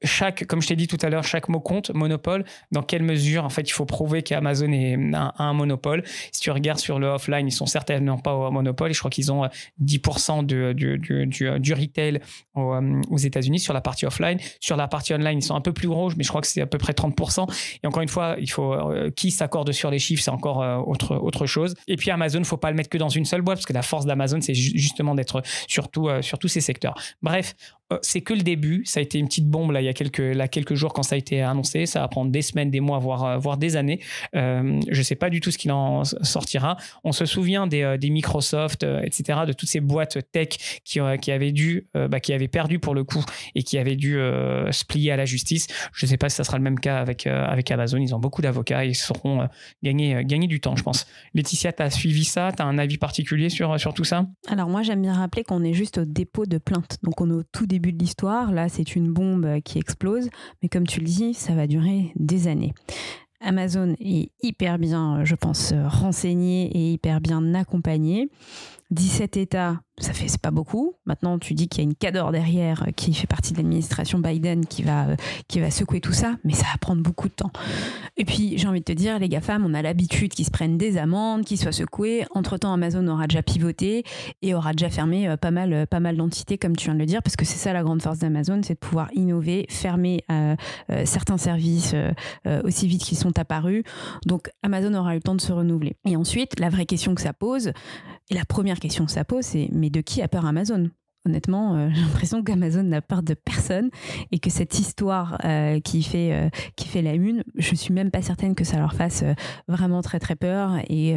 Speaker 2: comme je t'ai dit tout à l'heure, chaque mot compte. Monopole, dans quelle mesure en fait il faut prouver qu'Amazon a un monopole? Si tu regardes sur le offline, ils sont certainement pas au monopole, et je crois qu'ils ont 10% du retail aux États-Unis sur la partie offline. Sur la partie online, ils sont un peu plus gros, mais je crois que c'est à peu près 30%. Et encore une fois, il faut qui s'accorde sur les chiffres, c'est encore autre chose. Et puis Amazon, il ne faut pas le mettre que dans une seule boîte, parce que la force d'Amazon, c'est justement d'être sur tous ces secteurs. Bref, c'est que le début. Ça a été une petite bombe là, il y a quelques jours quand ça a été annoncé. Ça va prendre des semaines, des mois, voire des années. Je ne sais pas du tout ce qu'il en sortira. On se souvient des Microsoft, etc., de toutes ces boîtes tech qui avaient perdu pour le coup et qui avaient dû se plier à la justice. Je ne sais pas si ça sera le même cas avec Amazon. Ils ont beaucoup d'avocats et ils sauront gagner du temps, je pense. Laetitia, tu as suivi ça? Tu as un avis particulier sur tout ça?
Speaker 1: Alors moi, j'aime bien rappeler qu'on est juste au dépôt de plainte. Donc on est au tout début de l'histoire. Là, c'est une bombe qui explose. Mais comme tu le dis, ça va durer des années. Amazon est hyper bien, je pense, renseigné et hyper bien accompagné. 17 États, c'est pas beaucoup. Maintenant, tu dis qu'il y a une cadre derrière qui fait partie de l'administration Biden qui va secouer tout ça, mais ça va prendre beaucoup de temps. Et puis, j'ai envie de te dire, les GAFAM, on a l'habitude qu'ils se prennent des amendes, qu'ils soient secoués. Entre-temps, Amazon aura déjà pivoté et aura déjà fermé pas mal d'entités, comme tu viens de le dire, parce que c'est ça la grande force d'Amazon, c'est de pouvoir innover, fermer certains services aussi vite qu'ils sont apparus. Donc, Amazon aura eu le temps de se renouveler. Et ensuite, la vraie question que ça pose, et la première question que ça pose, c'est mais de qui a peur Amazon? Honnêtement, j'ai l'impression qu'Amazon n'a peur de personne et que cette histoire qui fait la une, je suis même pas certaine que ça leur fasse vraiment très très peur et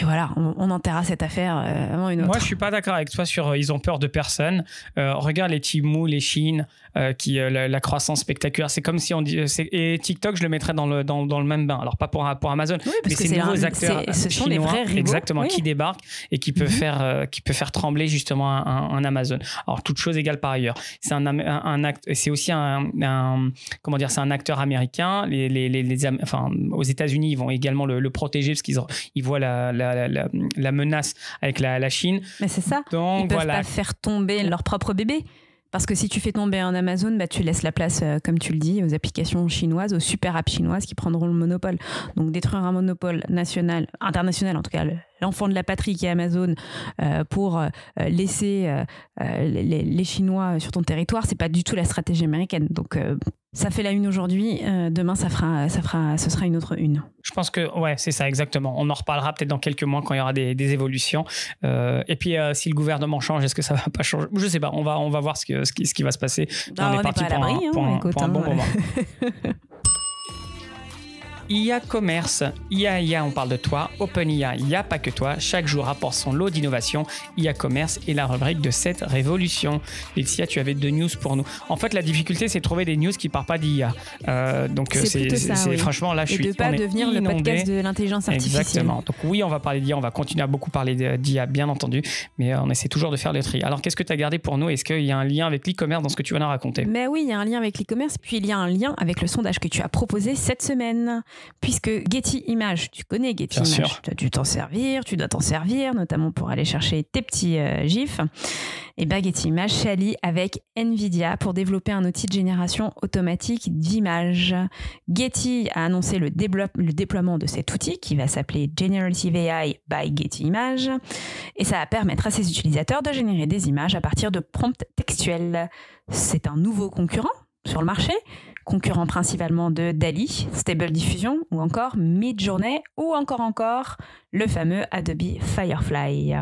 Speaker 1: voilà, on enterrera cette affaire avant une autre.
Speaker 2: Moi, je suis pas d'accord avec toi sur ils ont peur de personne. Regarde les Temu, les Shein, la croissance spectaculaire. C'est comme si on dit et TikTok, je le mettrais dans le même bain. Alors pas pour Amazon,
Speaker 1: oui,
Speaker 2: mais ces nouveaux acteurs
Speaker 1: ce sont
Speaker 2: chinois,
Speaker 1: les vrais rivaux,
Speaker 2: exactement,
Speaker 1: oui,
Speaker 2: qui débarquent et qui peuvent faire trembler justement un Amazon. Alors toute chose égale par ailleurs. C'est aussi comment dire, c'est un acteur américain. Enfin, aux États-Unis, ils vont également le protéger parce qu'ils voient la menace avec la Chine.
Speaker 1: Mais c'est ça.
Speaker 2: Donc,
Speaker 1: ils peuvent pas faire tomber leur propre bébé. Parce que si tu fais tomber un Amazon, tu laisses la place, comme tu le dis, aux applications chinoises, aux super apps chinoises qui prendront le monopole. Donc détruire un monopole national, international en tout cas, l'enfant de la patrie qui est Amazon, pour laisser les Chinois sur ton territoire, c'est pas du tout la stratégie américaine. Donc ça fait la une aujourd'hui, demain ce sera une autre une.
Speaker 2: Je pense que ouais, c'est ça exactement. On en reparlera peut-être dans quelques mois quand il y aura des évolutions. Et puis si le gouvernement change, est-ce que ça va pas changer? Je sais pas. On va voir ce qui va se passer.
Speaker 1: On est parti
Speaker 2: pour un bon moment. IA Commerce, IA, on parle de toi, OpenIA, il n'y a pas que toi, chaque jour apporte son lot d'innovation. IA Commerce est la rubrique de cette révolution. Laetitia, tu avais 2 news pour nous. En fait, la difficulté, c'est de trouver des news qui ne parlent pas d'IA. Donc, c'est franchement, là, je suis
Speaker 1: inondé. Et de ne pas devenir le podcast de l'intelligence artificielle.
Speaker 2: Exactement. Donc oui, on va parler d'IA, on va continuer à beaucoup parler d'IA, bien entendu, mais on essaie toujours de faire le tri. Alors, qu'est-ce que tu as gardé pour nous? Est-ce qu'il y a un lien avec l'e-commerce dans ce que tu vas nous raconter?
Speaker 1: Mais oui, il y a un lien avec l'e-commerce, puis il y a un lien avec le sondage que tu as proposé cette semaine. puisque Getty Images, tu connais Getty
Speaker 2: Bien
Speaker 1: Images,
Speaker 2: sûr.
Speaker 1: tu as dû t'en servir, tu dois t'en servir, notamment pour aller chercher tes petits gifs. Et bien Getty Images s'allie avec NVIDIA pour développer un outil de génération automatique d'images. Getty a annoncé le déploiement de cet outil qui va s'appeler Generative AI by Getty Images, et ça va permettre à ses utilisateurs de générer des images à partir de prompts textuels. C'est un nouveau concurrent sur le marché, concurrent principalement de DALL-E, Stable Diffusion, ou encore Midjourney, ou encore le fameux Adobe Firefly.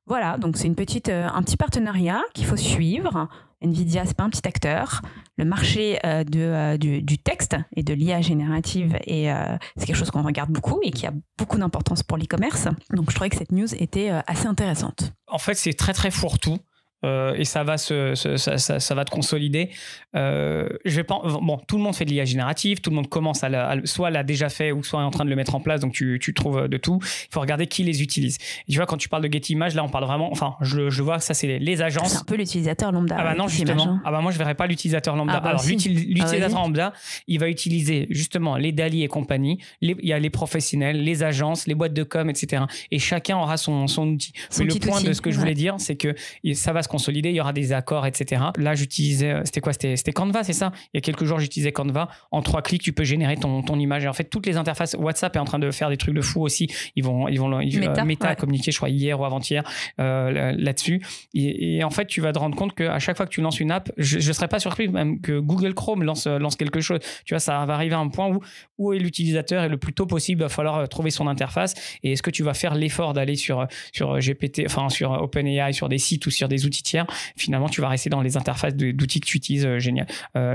Speaker 1: Voilà, donc c'est un petit partenariat qu'il faut suivre. NVIDIA, c'est pas un petit acteur. Le marché du texte et de l'IA générative, c'est quelque chose qu'on regarde beaucoup et qui a beaucoup d'importance pour l'e-commerce. Donc je trouvais que cette news était assez intéressante.
Speaker 2: En fait, c'est très très fourre-tout. Et ça va ça va te consolider. Tout le monde fait de l'IA générative, tout le monde commence soit l'a déjà fait ou soit est en train de le mettre en place, donc tu trouves de tout. Il faut regarder qui les utilise. Et tu vois, quand tu parles de Getty Images, là on parle vraiment, je vois que ça c'est les agences.
Speaker 1: C'est un peu l'utilisateur lambda.
Speaker 2: Ah bah non, justement. Ah bah moi je verrais pas l'utilisateur lambda. Alors l'utilisateur lambda, il va utiliser justement les DALL-E et compagnie. Il y a les professionnels, les agences, les boîtes de com, etc. Et chacun aura son outil. Mais le point de ce que je voulais dire, c'est que ça va se consolider, il y aura des accords, etc. Là, j'utilisais, c'était Canva, c'est ça? Il y a quelques jours, j'utilisais Canva. En 3 clics, tu peux générer ton image. Et en fait, toutes les interfaces, WhatsApp est en train de faire des trucs de fou aussi. Meta a communiqué, je crois, hier ou avant-hier là-dessus. Et en fait, tu vas te rendre compte qu'à chaque fois que tu lances une app, je ne serais pas surpris même que Google Chrome lance quelque chose. Tu vois, ça va arriver à un point où est l'utilisateur et le plus tôt possible, il va falloir trouver son interface. Et est-ce que tu vas faire l'effort d'aller sur GPT, enfin sur OpenAI, sur des sites ou sur des outils tiers? Finalement, tu vas rester dans les interfaces d'outils que tu utilises génial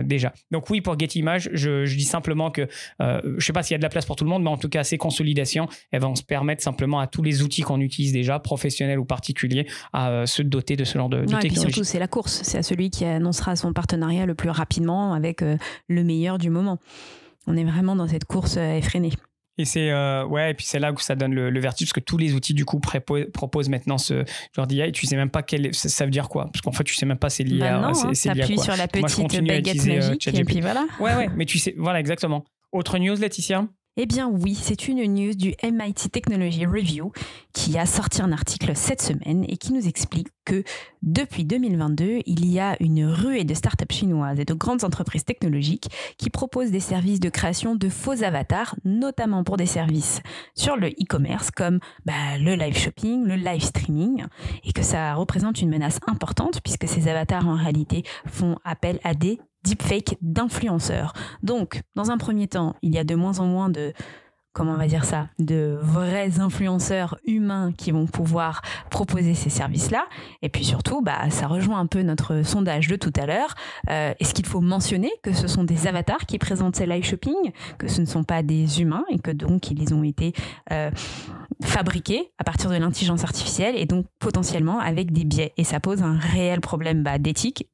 Speaker 2: déjà. Donc oui, pour Getty Images, je dis simplement que je sais pas s'il y a de la place pour tout le monde, mais en tout cas, ces consolidations, elles vont se permettre simplement à tous les outils qu'on utilise déjà, professionnels ou particuliers, à se doter de ce genre de technologie.
Speaker 1: Et puis surtout, c'est la course. C'est à celui qui annoncera son partenariat le plus rapidement avec le meilleur du moment. On est vraiment dans cette course effrénée.
Speaker 2: Et et puis c'est là où ça donne le vertige, parce que tous les outils du coup proposent maintenant ce genre d'IA et tu sais même pas ça veut dire quoi, parce qu'en fait tu sais même pas c'est l'IA.
Speaker 1: Bah non,
Speaker 2: c'est
Speaker 1: t'appuies sur la petite baguette magique et puis voilà.
Speaker 2: Ouais, mais tu sais, voilà exactement. Autre news, Laetitia?
Speaker 1: Eh bien oui, c'est une news du MIT Technology Review qui a sorti un article cette semaine et qui nous explique que depuis 2022, il y a une ruée de startups chinoises et de grandes entreprises technologiques qui proposent des services de création de faux avatars, notamment pour des services sur le e-commerce comme le live shopping, le live streaming, et que ça représente une menace importante puisque ces avatars en réalité font appel à des deepfake d'influenceurs. Donc, dans un premier temps, il y a de moins en moins de vrais influenceurs humains qui vont pouvoir proposer ces services-là. Et puis surtout, ça rejoint un peu notre sondage de tout à l'heure. Est-ce qu'il faut mentionner que ce sont des avatars qui présentent ces live shopping, que ce ne sont pas des humains et que donc ils ont été fabriqués à partir de l'intelligence artificielle et donc potentiellement avec des biais. Et ça pose un réel problème d'éthique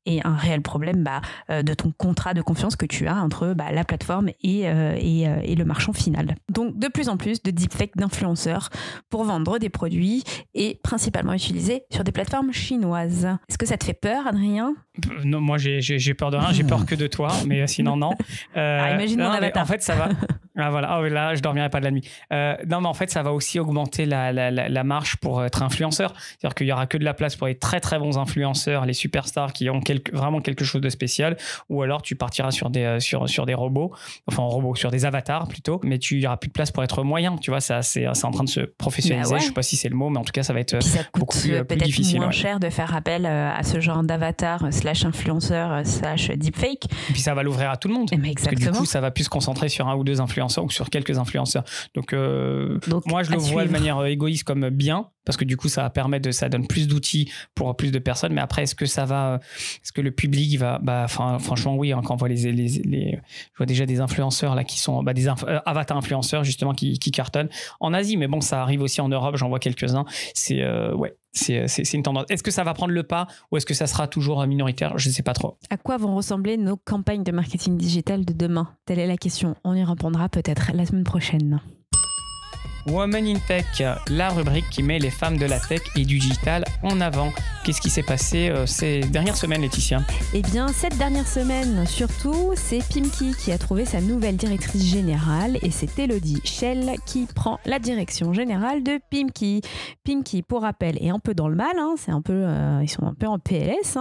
Speaker 1: et un réel problème de ton contrat de confiance que tu as entre la plateforme et le marchand final. Donc de plus en plus de deepfakes d'influenceurs pour vendre des produits et principalement utilisés sur des plateformes chinoises. Est-ce que ça te fait peur, Adrien?
Speaker 2: Non, moi j'ai peur de rien, j'ai peur que de toi, mais sinon non.
Speaker 1: Imagine mon avatar.
Speaker 2: En fait, ça va. Ah voilà, là je dormirai pas de la nuit. Non, mais en fait, ça va aussi augmenter la marche pour être influenceur. C'est-à-dire qu'il y aura que de la place pour les très très bons influenceurs, les superstars qui ont vraiment quelque chose de spécial, ou alors tu partiras sur des robots, sur des avatars plutôt, mais il y aura plus de place pour être moyen. Tu vois, c'est en train de se professionnaliser. Je sais pas si c'est le mot, mais en tout cas, ça va être beaucoup plus difficile.
Speaker 1: Moins cher de faire appel à ce genre d'avatar /influenceur /deepfake.
Speaker 2: Et puis ça va l'ouvrir à tout le monde.
Speaker 1: Parce
Speaker 2: que du coup, ça va plus se concentrer sur un ou deux influenceurs ou sur quelques influenceurs. Donc moi, je le vois de manière égoïste comme bien, parce que du coup, ça donne plus d'outils pour plus de personnes. Mais après, est-ce que le public va, franchement, oui, quand on voit je vois déjà des influenceurs là qui sont des avatars influenceurs justement qui cartonnent en Asie, mais bon, ça arrive aussi en Europe, j'en vois quelques-uns. C'est une tendance. Est-ce que ça va prendre le pas ou est-ce que ça sera toujours minoritaire? Je ne sais pas trop.
Speaker 1: À quoi vont ressembler nos campagnes de marketing digital de demain? Telle est la question. On y répondra peut-être la semaine prochaine.
Speaker 2: Women in Tech, la rubrique qui met les femmes de la tech et du digital en avant. Qu'est-ce qui s'est passé ces dernières semaines, Laetitia ?
Speaker 1: Eh bien, cette dernière semaine, surtout, c'est Pimkie qui a trouvé sa nouvelle directrice générale et c'est Elodie Schell qui prend la direction générale de Pimkie. Pimkie, pour rappel, est un peu dans le mal, hein, ils sont un peu en PLS.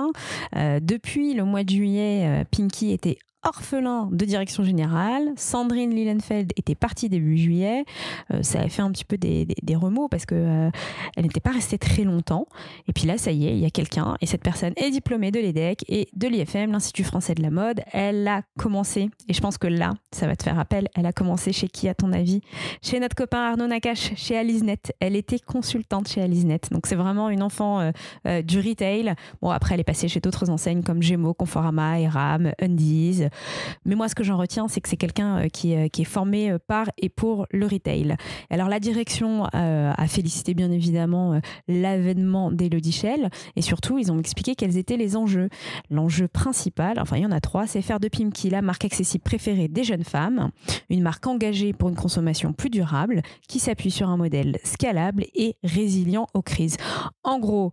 Speaker 1: Depuis le mois de juillet, Pimkie était orphelin de direction générale. Sandrine Lilienfeld était partie début juillet. Ça a fait un petit peu des remous parce qu'elle n'était pas restée très longtemps. Et puis là, ça y est, il y a quelqu'un. Et cette personne est diplômée de l'EDEC et de l'IFM, l'Institut français de la mode. Elle a commencé, et je pense que là, ça va te faire appel, elle a commencé chez qui, à ton avis ? Chez notre copain Arnaud Nakache, chez Alizenet. Elle était consultante chez Alizenet. Donc c'est vraiment une enfant du retail. Bon, après, elle est passée chez d'autres enseignes comme Gémeaux, Conforama, Eram, Undies. Mais moi, ce que j'en retiens, c'est que c'est quelqu'un qui est formé par et pour le retail. Alors, la direction a félicité bien évidemment l'avènement d'Elodie Schell et surtout, ils ont expliqué quels étaient les enjeux. L'enjeu principal, enfin, il y en a 3, c'est faire de Pimkie la marque accessible préférée des jeunes femmes, une marque engagée pour une consommation plus durable qui s'appuie sur un modèle scalable et résilient aux crises. En gros,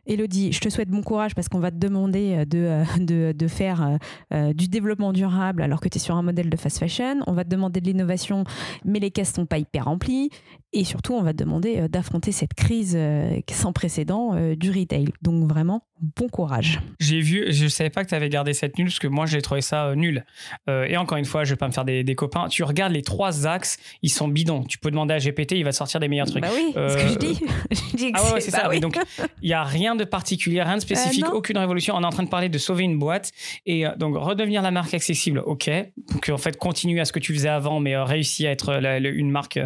Speaker 1: Elodie, je te souhaite bon courage parce qu'on va te demander de faire du développement durable alors que tu es sur un modèle de fast fashion. On va te demander de l'innovation, mais les caisses sont pas hyper remplies. Et surtout, on va te demander d'affronter cette crise sans précédent du retail. Donc vraiment, bon courage.
Speaker 2: J'ai vu, je savais pas que tu avais gardé cette nulle parce que moi, j'ai trouvé ça nul. Et encore une fois, je vais pas me faire des copains. Tu regardes les 3 axes, ils sont bidons. Tu peux demander à GPT, il va te sortir des meilleurs trucs.
Speaker 1: Bah oui, ce que je dis. Je dis que
Speaker 2: ouais, c'est ça. Oui. Donc, il y a rien de particulier, rien de spécifique, aucune révolution. On est en train de parler de sauver une boîte et donc redevenir la marque accessible. Ok. Donc en fait, continue à ce que tu faisais avant, mais réussis à être une marque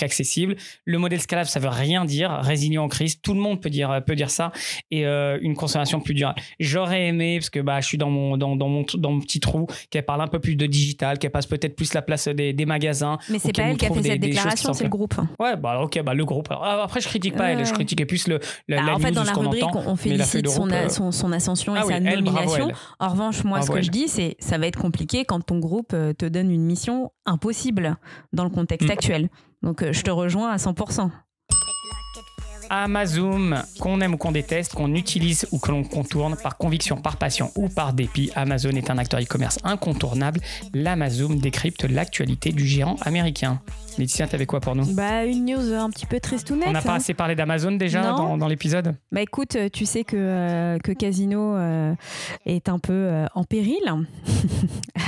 Speaker 2: accessible. Le modèle scalable, ça veut rien dire. Résilient en crise, tout le monde peut dire ça. Et une consommation plus durable. J'aurais aimé, parce que je suis dans mon petit trou, qu'elle parle un peu plus de digital, qu'elle passe peut-être plus la place des magasins.
Speaker 1: Mais c'est pas elle qui a fait cette déclaration, c'est le groupe.
Speaker 2: Ouais, le groupe. Alors, après, je critique pas elle, je critiquais plus la
Speaker 1: en
Speaker 2: news,
Speaker 1: fait, dans la rubrique, on félicite son ascension et sa nomination. En revanche, moi, ce que je dis, c'est ça va être compliqué quand ton groupe te donne une mission impossible dans le contexte actuel. Donc, je te rejoins à 100%.
Speaker 2: Amazon, qu'on aime ou qu'on déteste, qu'on utilise ou que l'on contourne, par conviction, par passion ou par dépit, Amazon est un acteur e-commerce incontournable. L'Amazon décrypte l'actualité du géant américain. Laetitia, t'avais quoi pour nous ?
Speaker 1: Une news un petit peu tristounette.
Speaker 2: On n'a pas assez parlé d'Amazon déjà dans l'épisode ?
Speaker 1: Écoute, tu sais que Casino est un peu en péril.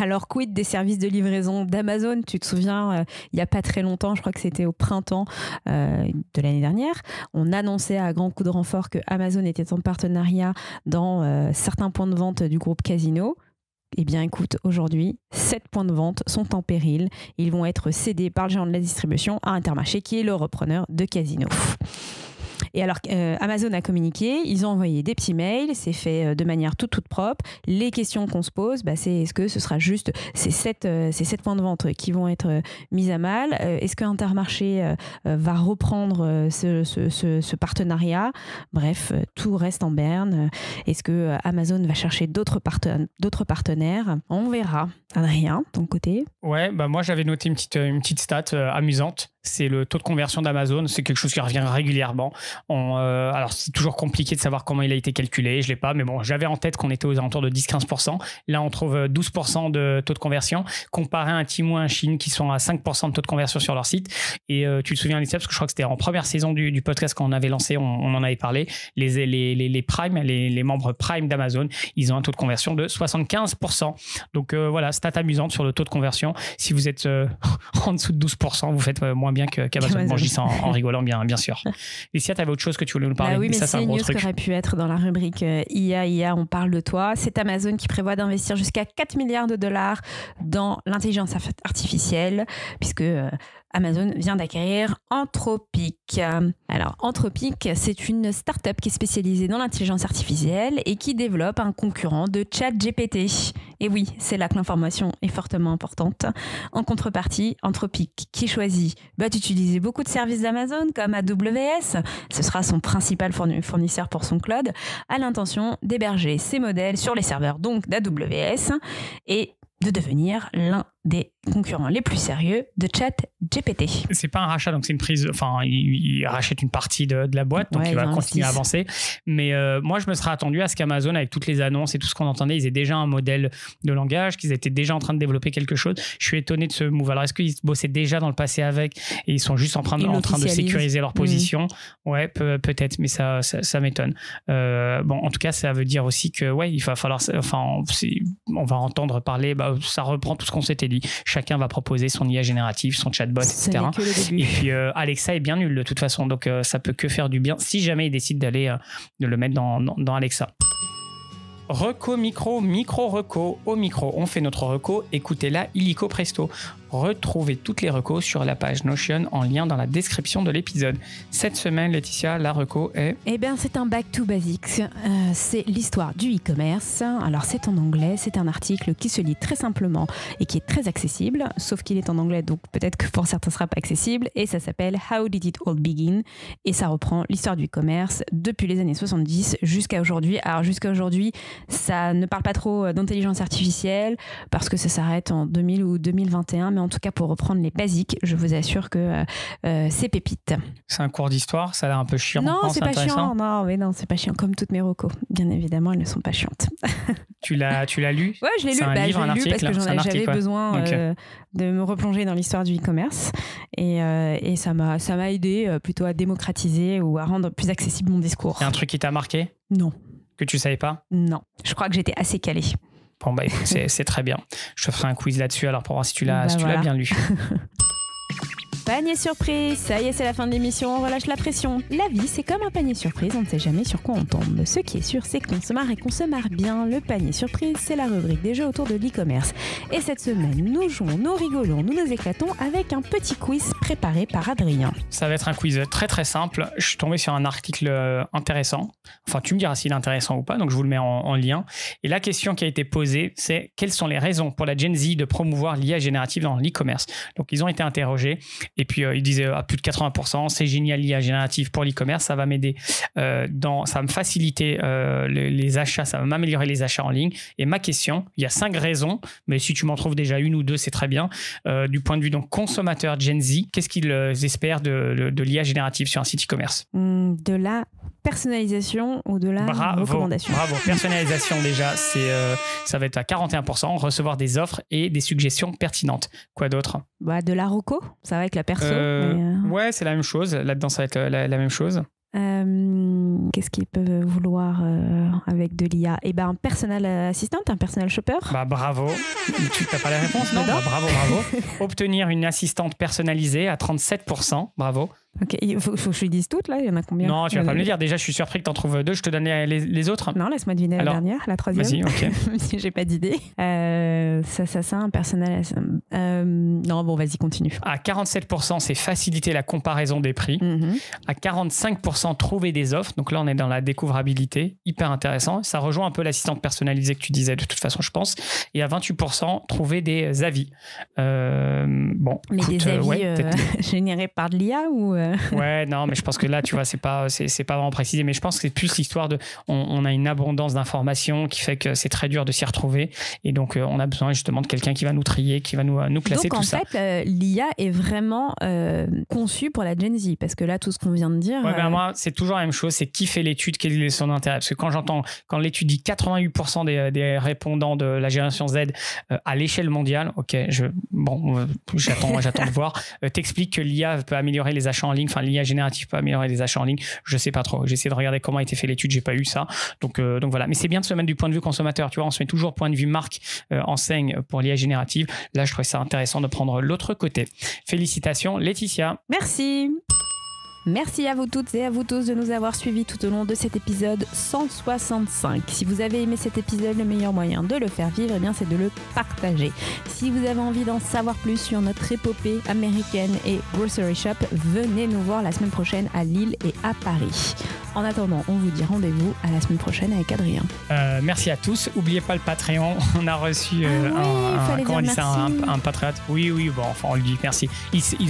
Speaker 1: Alors, quid des services de livraison d'Amazon ? Tu te souviens, il n'y a pas très longtemps, je crois que c'était au printemps de l'année dernière, on annonçait à grands coups de renfort que Amazon était en partenariat dans certains points de vente du groupe Casino. Eh bien, écoute, aujourd'hui, 7 points de vente sont en péril. Ils vont être cédés par le géant de la distribution à Intermarché, qui est le repreneur de Casino. Et alors, Amazon a communiqué, ils ont envoyé des petits mails, c'est fait de manière toute propre. Les questions qu'on se pose, c'est est-ce que ce sera juste ces 7 points de vente qui vont être mis à mal ? Est-ce que Intermarché va reprendre ce partenariat ? Bref, tout reste en berne. Est-ce que Amazon va chercher d'autres partenaires ? On verra. Adrien, ton côté ?
Speaker 2: Ouais, moi j'avais noté une petite stat amusante. C'est le taux de conversion d'Amazon. C'est quelque chose qui revient régulièrement. Alors c'est toujours compliqué de savoir comment il a été calculé. Je l'ai pas, mais bon, j'avais en tête qu'on était aux alentours de 10-15%. Là, on trouve 12% de taux de conversion, comparé à un Temu et un Chine qui sont à 5% de taux de conversion sur leur site. Et tu te souviens, Alicia, parce que je crois que c'était en première saison du podcast quand on avait lancé, on en avait parlé. Les Prime, les membres Prime d'Amazon, ils ont un taux de conversion de 75%. Donc voilà, stat amusante sur le taux de conversion. Si vous êtes en dessous de 12%, vous faites moins bien qu'Amazon. Bon, je dis ça en rigolant, bien sûr. Laetitia, tu avais autre chose que tu voulais nous parler?
Speaker 1: Oui, mais ça, c'est une news qui aurait pu être dans la rubrique IA, on parle de toi. C'est Amazon qui prévoit d'investir jusqu'à 4 milliards de dollars dans l'intelligence artificielle, puisque Amazon vient d'acquérir Anthropic. Alors, Anthropic, c'est une start-up qui est spécialisée dans l'intelligence artificielle et qui développe un concurrent de ChatGPT. Et oui, c'est là que l'information est fortement importante. En contrepartie, Anthropic, qui choisit d'utiliser beaucoup de services d'Amazon comme AWS, ce sera son principal fournisseur pour son cloud, a l'intention d'héberger ses modèles sur les serveurs donc d'AWS et de devenir l'un des concurrents les plus sérieux de ChatGPT.
Speaker 2: C'est pas un rachat, donc c'est une prise. Enfin, il rachète une partie de la boîte, donc il va continuer à avancer. Mais moi, je me serais attendu à ce qu'Amazon, avec toutes les annonces et tout ce qu'on entendait, ils aient déjà un modèle de langage, qu'ils étaient déjà en train de développer quelque chose. Je suis étonné de ce move. Alors, est-ce qu'ils bossaient déjà dans le passé avec et ils sont juste en train de sécuriser leur position? Ouais, peut-être, mais ça m'étonne. En tout cas, ça veut dire aussi que il va falloir. Enfin, on va entendre parler. Ça reprend tout ce qu'on s'était dit. Chacun va proposer son IA générative, son chatbot, etc. Et puis Alexa est bien nul de toute façon, donc ça peut que faire du bien si jamais il décide de le mettre dans Alexa. Reco micro reco au micro. On fait notre reco, écoutez-la illico presto. Retrouvez toutes les recos sur la page Notion en lien dans la description de l'épisode. Cette semaine, Laetitia, la reco est...
Speaker 1: Eh bien, c'est un back to basics. C'est l'histoire du e-commerce. Alors, c'est en anglais. C'est un article qui se lit très simplement et qui est très accessible, sauf qu'il est en anglais, donc peut-être que pour certains, ce ne sera pas accessible. Et ça s'appelle « How did it all begin ?» Et ça reprend l'histoire du e-commerce depuis les années 70 jusqu'à aujourd'hui. Alors, jusqu'à aujourd'hui, ça ne parle pas trop d'intelligence artificielle parce que ça s'arrête en 2000 ou 2021, mais en tout cas, pour reprendre les basiques, je vous assure que c'est pépite.
Speaker 2: C'est un cours d'histoire, ça a l'air un peu chiant.
Speaker 1: Non, c'est pas chiant. Non, c'est pas chiant. Comme toutes mes recos, bien évidemment, elles ne sont pas chiantes.
Speaker 2: Tu l'as lu?
Speaker 1: Ouais, je l'ai lu.
Speaker 2: Je l'ai lu
Speaker 1: parce que j'avais besoin de me replonger dans l'histoire du e-commerce et ça m'a aidé plutôt à démocratiser ou à rendre plus accessible mon discours.
Speaker 2: Il y a un truc qui t'a marqué?
Speaker 1: Non.
Speaker 2: Que tu savais pas?
Speaker 1: Non. Je crois que j'étais assez calée.
Speaker 2: Bon, écoute, c'est très bien. Je te ferai un quiz là-dessus alors pour voir si tu l'as bien lu. Panier
Speaker 1: surprise, ça y est, c'est la fin de l'émission, on relâche la pression. La vie, c'est comme un panier surprise, on ne sait jamais sur quoi on tombe. Ce qui est sûr, c'est qu'on se marre et qu'on se marre bien. Le panier surprise, c'est la rubrique des jeux autour de l'e-commerce. Et cette semaine, nous jouons, nous rigolons, nous nous éclatons avec un petit quiz préparé par Adrien.
Speaker 2: Ça va être un quiz très très simple. Je suis tombé sur un article intéressant. Enfin, tu me diras s'il est intéressant ou pas, donc je vous le mets en lien. Et la question qui a été posée, c'est quelles sont les raisons pour la Gen Z de promouvoir l'IA générative dans l'e-commerce? Donc, ils ont été interrogés. Et puis, il disait à plus de 80%, c'est génial l'IA générative pour l'e-commerce, ça va m'aider, ça va me faciliter les achats, ça va m'améliorer les achats en ligne. Et ma question, il y a 5 raisons, mais si tu m'en trouves déjà une ou deux, c'est très bien. Du point de vue donc consommateur Gen Z, qu'est-ce qu'ils espèrent de l'IA générative sur un site e-commerce?
Speaker 1: De la personnalisation ou de la recommandation.
Speaker 2: Bravo, personnalisation déjà, ça va être à 41%, recevoir des offres et des suggestions pertinentes. Quoi d'autre?
Speaker 1: De la reco, ça va avec la perso.
Speaker 2: Ouais, c'est la même chose. Là-dedans, ça va être la même chose.
Speaker 1: Qu'est-ce qu'ils peuvent vouloir avec de l'IA? Un personal assistant, un personal shopper.
Speaker 2: Bravo. Tu n'as pas la réponse, non? Bravo. Obtenir une assistante personnalisée à 37%. Bravo.
Speaker 1: Ok, il faut que je lui dise toutes là, il y en a combien?
Speaker 2: Non, tu vas pas me le dire. Déjà, je suis surpris que tu en trouves 2. Je te donne les autres.
Speaker 1: Non, laisse-moi deviner la dernière, la troisième.
Speaker 2: Vas-y, ok.
Speaker 1: Si j'ai pas d'idée. Un personnel. Non, bon, vas-y, continue.
Speaker 2: À 47%, c'est faciliter la comparaison des prix. À 45%, trouver des offres. Donc là, on est dans la découvrabilité. Hyper intéressant. Ça rejoint un peu l'assistante personnalisée que tu disais de toute façon, je pense. Et à 28%, trouver des avis.
Speaker 1: Mais des avis générés par de l'IA ou
Speaker 2: Ouais, non, mais je pense que là, tu vois, c'est pas vraiment précisé, mais je pense que c'est plus l'histoire de, on a une abondance d'informations qui fait que c'est très dur de s'y retrouver, et donc on a besoin justement de quelqu'un qui va nous trier, qui va nous classer
Speaker 1: donc,
Speaker 2: tout ça.
Speaker 1: Donc en fait, l'IA est vraiment conçue pour la Gen Z, parce que là, tout ce qu'on vient de dire...
Speaker 2: Ouais, moi, c'est toujours la même chose, c'est qui fait l'étude, quel est son intérêt, parce que quand l'étude dit 88% des répondants de la génération Z à l'échelle mondiale, ok, j'attends de voir, t'expliques que l'IA peut améliorer les achats en ligne, enfin l'IA générative peut améliorer les achats en ligne, je sais pas trop, j'ai essayé de regarder comment a été fait l'étude, j'ai pas eu ça, donc voilà, mais c'est bien de se mettre du point de vue consommateur, tu vois, on se met toujours point de vue marque, enseigne pour l'IA générative. Là, je trouvais ça intéressant de prendre l'autre côté. Félicitations Laetitia.
Speaker 1: Merci à vous toutes et à vous tous de nous avoir suivis tout au long de cet épisode 165. Si vous avez aimé cet épisode, le meilleur moyen de le faire vivre, c'est de le partager. Si vous avez envie d'en savoir plus sur notre épopée américaine et Grocery Shop, venez nous voir la semaine prochaine à Lille et à Paris. En attendant, on vous dit rendez-vous à la semaine prochaine avec Adrien.
Speaker 2: Merci à tous. N'oubliez pas le Patreon. On a reçu un patriote. Oui, bon, enfin, on lui dit merci.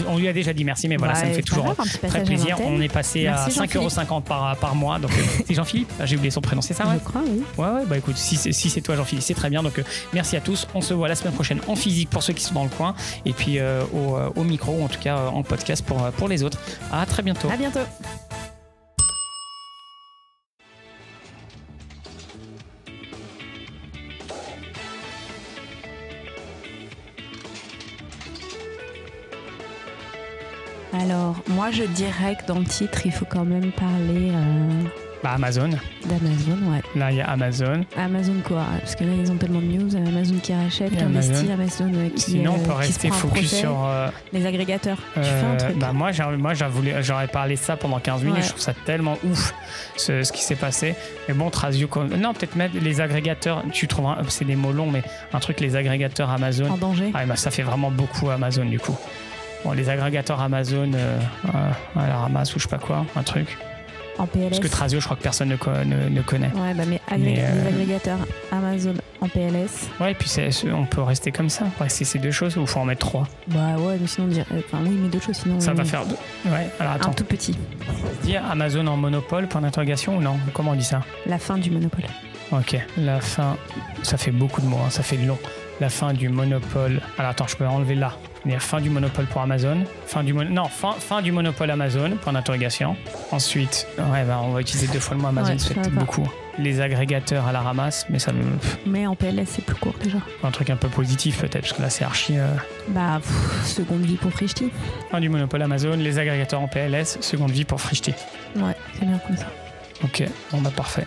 Speaker 2: On lui a déjà dit merci, mais voilà, ça me fait toujours très plaisir. plaisir.
Speaker 1: l'antenne.
Speaker 2: On est passé
Speaker 1: Merci,
Speaker 2: à 5,50 € par mois. Donc, c'est Jean-Philippe. J'ai oublié son prénom, c'est ça, ouais?
Speaker 1: Je crois, oui.
Speaker 2: Ouais, bah écoute, si c'est toi, Jean-Philippe, c'est très bien. Donc, merci à tous. On se voit la semaine prochaine en physique pour ceux qui sont dans le coin. Et puis, au micro, ou en tout cas en podcast pour les autres. À très bientôt.
Speaker 1: À bientôt. Alors, moi, je dirais que dans le titre, il faut quand même parler
Speaker 2: Bah, Amazon.
Speaker 1: d'Amazon, ouais.
Speaker 2: Là, il y a Amazon.
Speaker 1: Amazon quoi? Parce que là, ils ont tellement de news. Amazon qui rachète,
Speaker 2: Et
Speaker 1: qui investit, Amazon qui
Speaker 2: Sinon, on peut
Speaker 1: qui se
Speaker 2: rester
Speaker 1: prend un
Speaker 2: focus
Speaker 1: procès.
Speaker 2: sur.
Speaker 1: Les agrégateurs. Tu fais un truc.
Speaker 2: Bah moi j'aurais parlé de ça pendant 15 minutes.
Speaker 1: Ouais.
Speaker 2: Je trouve ça tellement ouf ce qui s'est passé. Mais bon, Thrasio, non, peut-être mettre les agrégateurs. Tu trouveras, c'est des mots longs, mais un truc, les agrégateurs Amazon.
Speaker 1: En danger.
Speaker 2: Ah, bah, ça fait vraiment beaucoup Amazon du coup. Bon, les agrégateurs Amazon à la ramasse ou je sais pas quoi, un truc.
Speaker 1: En PLS.
Speaker 2: Parce que Thrasio, je crois que personne ne connaît.
Speaker 1: Ouais, bah mais les agrégateurs Amazon en PLS.
Speaker 2: Ouais, et puis on peut rester comme ça. Rester ces deux choses ou faut en mettre 3?
Speaker 1: Bah ouais, mais sinon, enfin oui, mais d'autres choses, sinon.
Speaker 2: Ça va faire deux. Ouais, alors attends.
Speaker 1: Un tout petit.
Speaker 2: Dire Amazon en monopole, point d'interrogation ou non? Comment on dit ça?
Speaker 1: La fin du monopole.
Speaker 2: Ok, la fin, ça fait beaucoup de mots, hein, ça fait long. La fin du monopole. Alors attends, je peux enlever là. Il y a fin du monopole pour Amazon. Fin du monopole Amazon, point d'interrogation. Ensuite, ouais, bah, on va utiliser 2 fois le mot Amazon,
Speaker 1: Ouais,
Speaker 2: c'est
Speaker 1: ça
Speaker 2: peut-être
Speaker 1: va.
Speaker 2: beaucoup. Les agrégateurs à la ramasse, mais ça me.
Speaker 1: Mais en PLS, c'est plus court déjà.
Speaker 2: Un truc un peu positif peut-être, parce que là c'est archi.
Speaker 1: Bah, seconde vie pour Frishti.
Speaker 2: Fin du monopole Amazon, les agrégateurs en PLS, seconde vie pour Frishti.
Speaker 1: Ouais, c'est bien comme ça.
Speaker 2: Ok, bon bah parfait.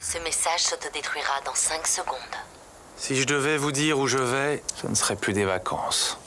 Speaker 3: Ce message s'autodétruira dans 5 secondes.
Speaker 4: Si je devais vous dire où je vais, ce ne serait plus des vacances.